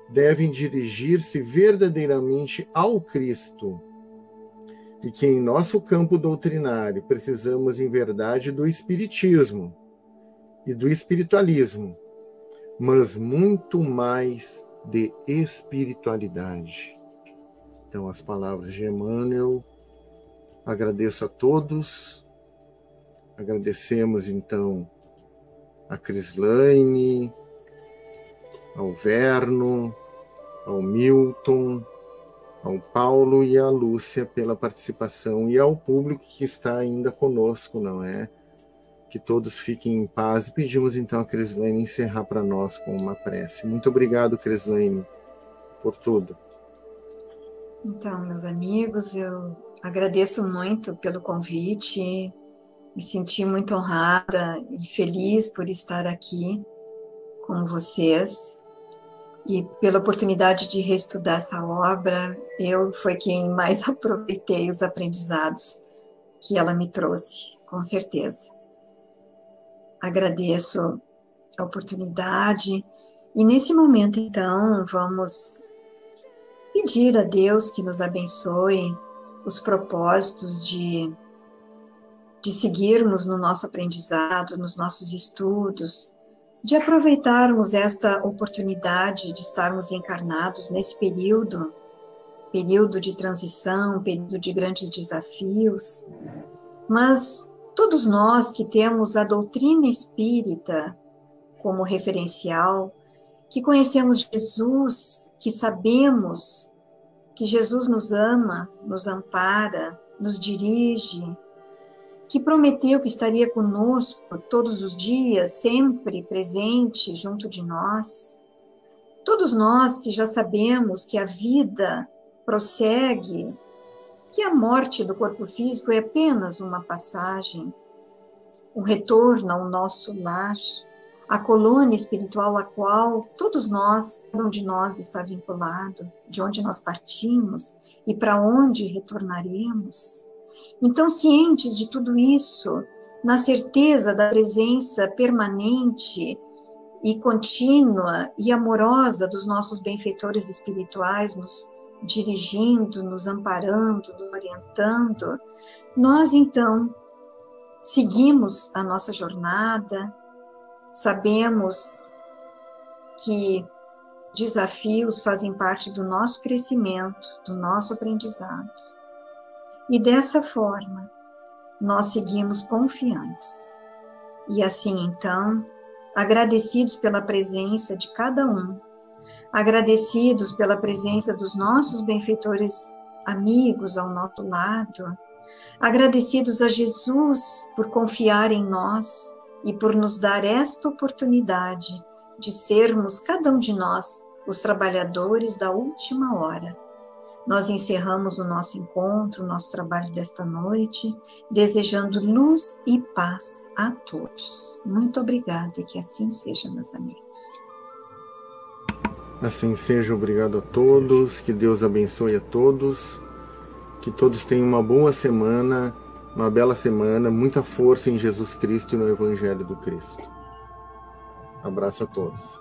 devem dirigir-se verdadeiramente ao Cristo, e que em nosso campo doutrinário precisamos, em verdade, do espiritismo e do espiritualismo, mas muito mais de espiritualidade. Então, as palavras de Emmanuel. Agradeço a todos. Agradecemos, então, a Crislane, ao Verno, ao Milton, ao Paulo e à Lúcia pela participação e ao público que está ainda conosco, não é? Que todos fiquem em paz. E pedimos, então, a Crislane encerrar para nós com uma prece. Muito obrigado, Crislane, por tudo. Então, meus amigos, eu agradeço muito pelo convite, me senti muito honrada e feliz por estar aqui com vocês e pela oportunidade de reestudar essa obra. Eu fui quem mais aproveitei os aprendizados que ela me trouxe, com certeza. Agradeço a oportunidade e nesse momento, então, vamos pedir a Deus que nos abençoe os propósitos de seguirmos no nosso aprendizado, nos nossos estudos, de aproveitarmos esta oportunidade de estarmos encarnados nesse período de transição, período de grandes desafios, mas todos nós que temos a doutrina espírita como referencial, que conhecemos Jesus, que sabemos que Jesus nos ama, nos ampara, nos dirige, que prometeu que estaria conosco todos os dias, sempre presente junto de nós. Todos nós que já sabemos que a vida prossegue, que a morte do corpo físico é apenas uma passagem, um retorno ao nosso lar, a colônia espiritual a qual todos nós, cada um de nós está vinculado, de onde nós partimos e para onde retornaremos. Então, cientes de tudo isso, na certeza da presença permanente e contínua e amorosa dos nossos benfeitores espirituais, nos dirigindo, nos amparando, nos orientando, nós, então, seguimos a nossa jornada. Sabemos que desafios fazem parte do nosso crescimento, do nosso aprendizado. E dessa forma, nós seguimos confiantes. E assim, então, agradecidos pela presença de cada um, agradecidos pela presença dos nossos benfeitores amigos ao nosso lado, agradecidos a Jesus por confiar em nós, e por nos dar esta oportunidade de sermos, cada um de nós, os trabalhadores da última hora. Nós encerramos o nosso encontro, o nosso trabalho desta noite, desejando luz e paz a todos. Muito obrigada e que assim seja, meus amigos. Assim seja, obrigado a todos, que Deus abençoe a todos, que todos tenham uma boa semana, uma bela semana, muita força em Jesus Cristo e no Evangelho do Cristo. Abraço a todos.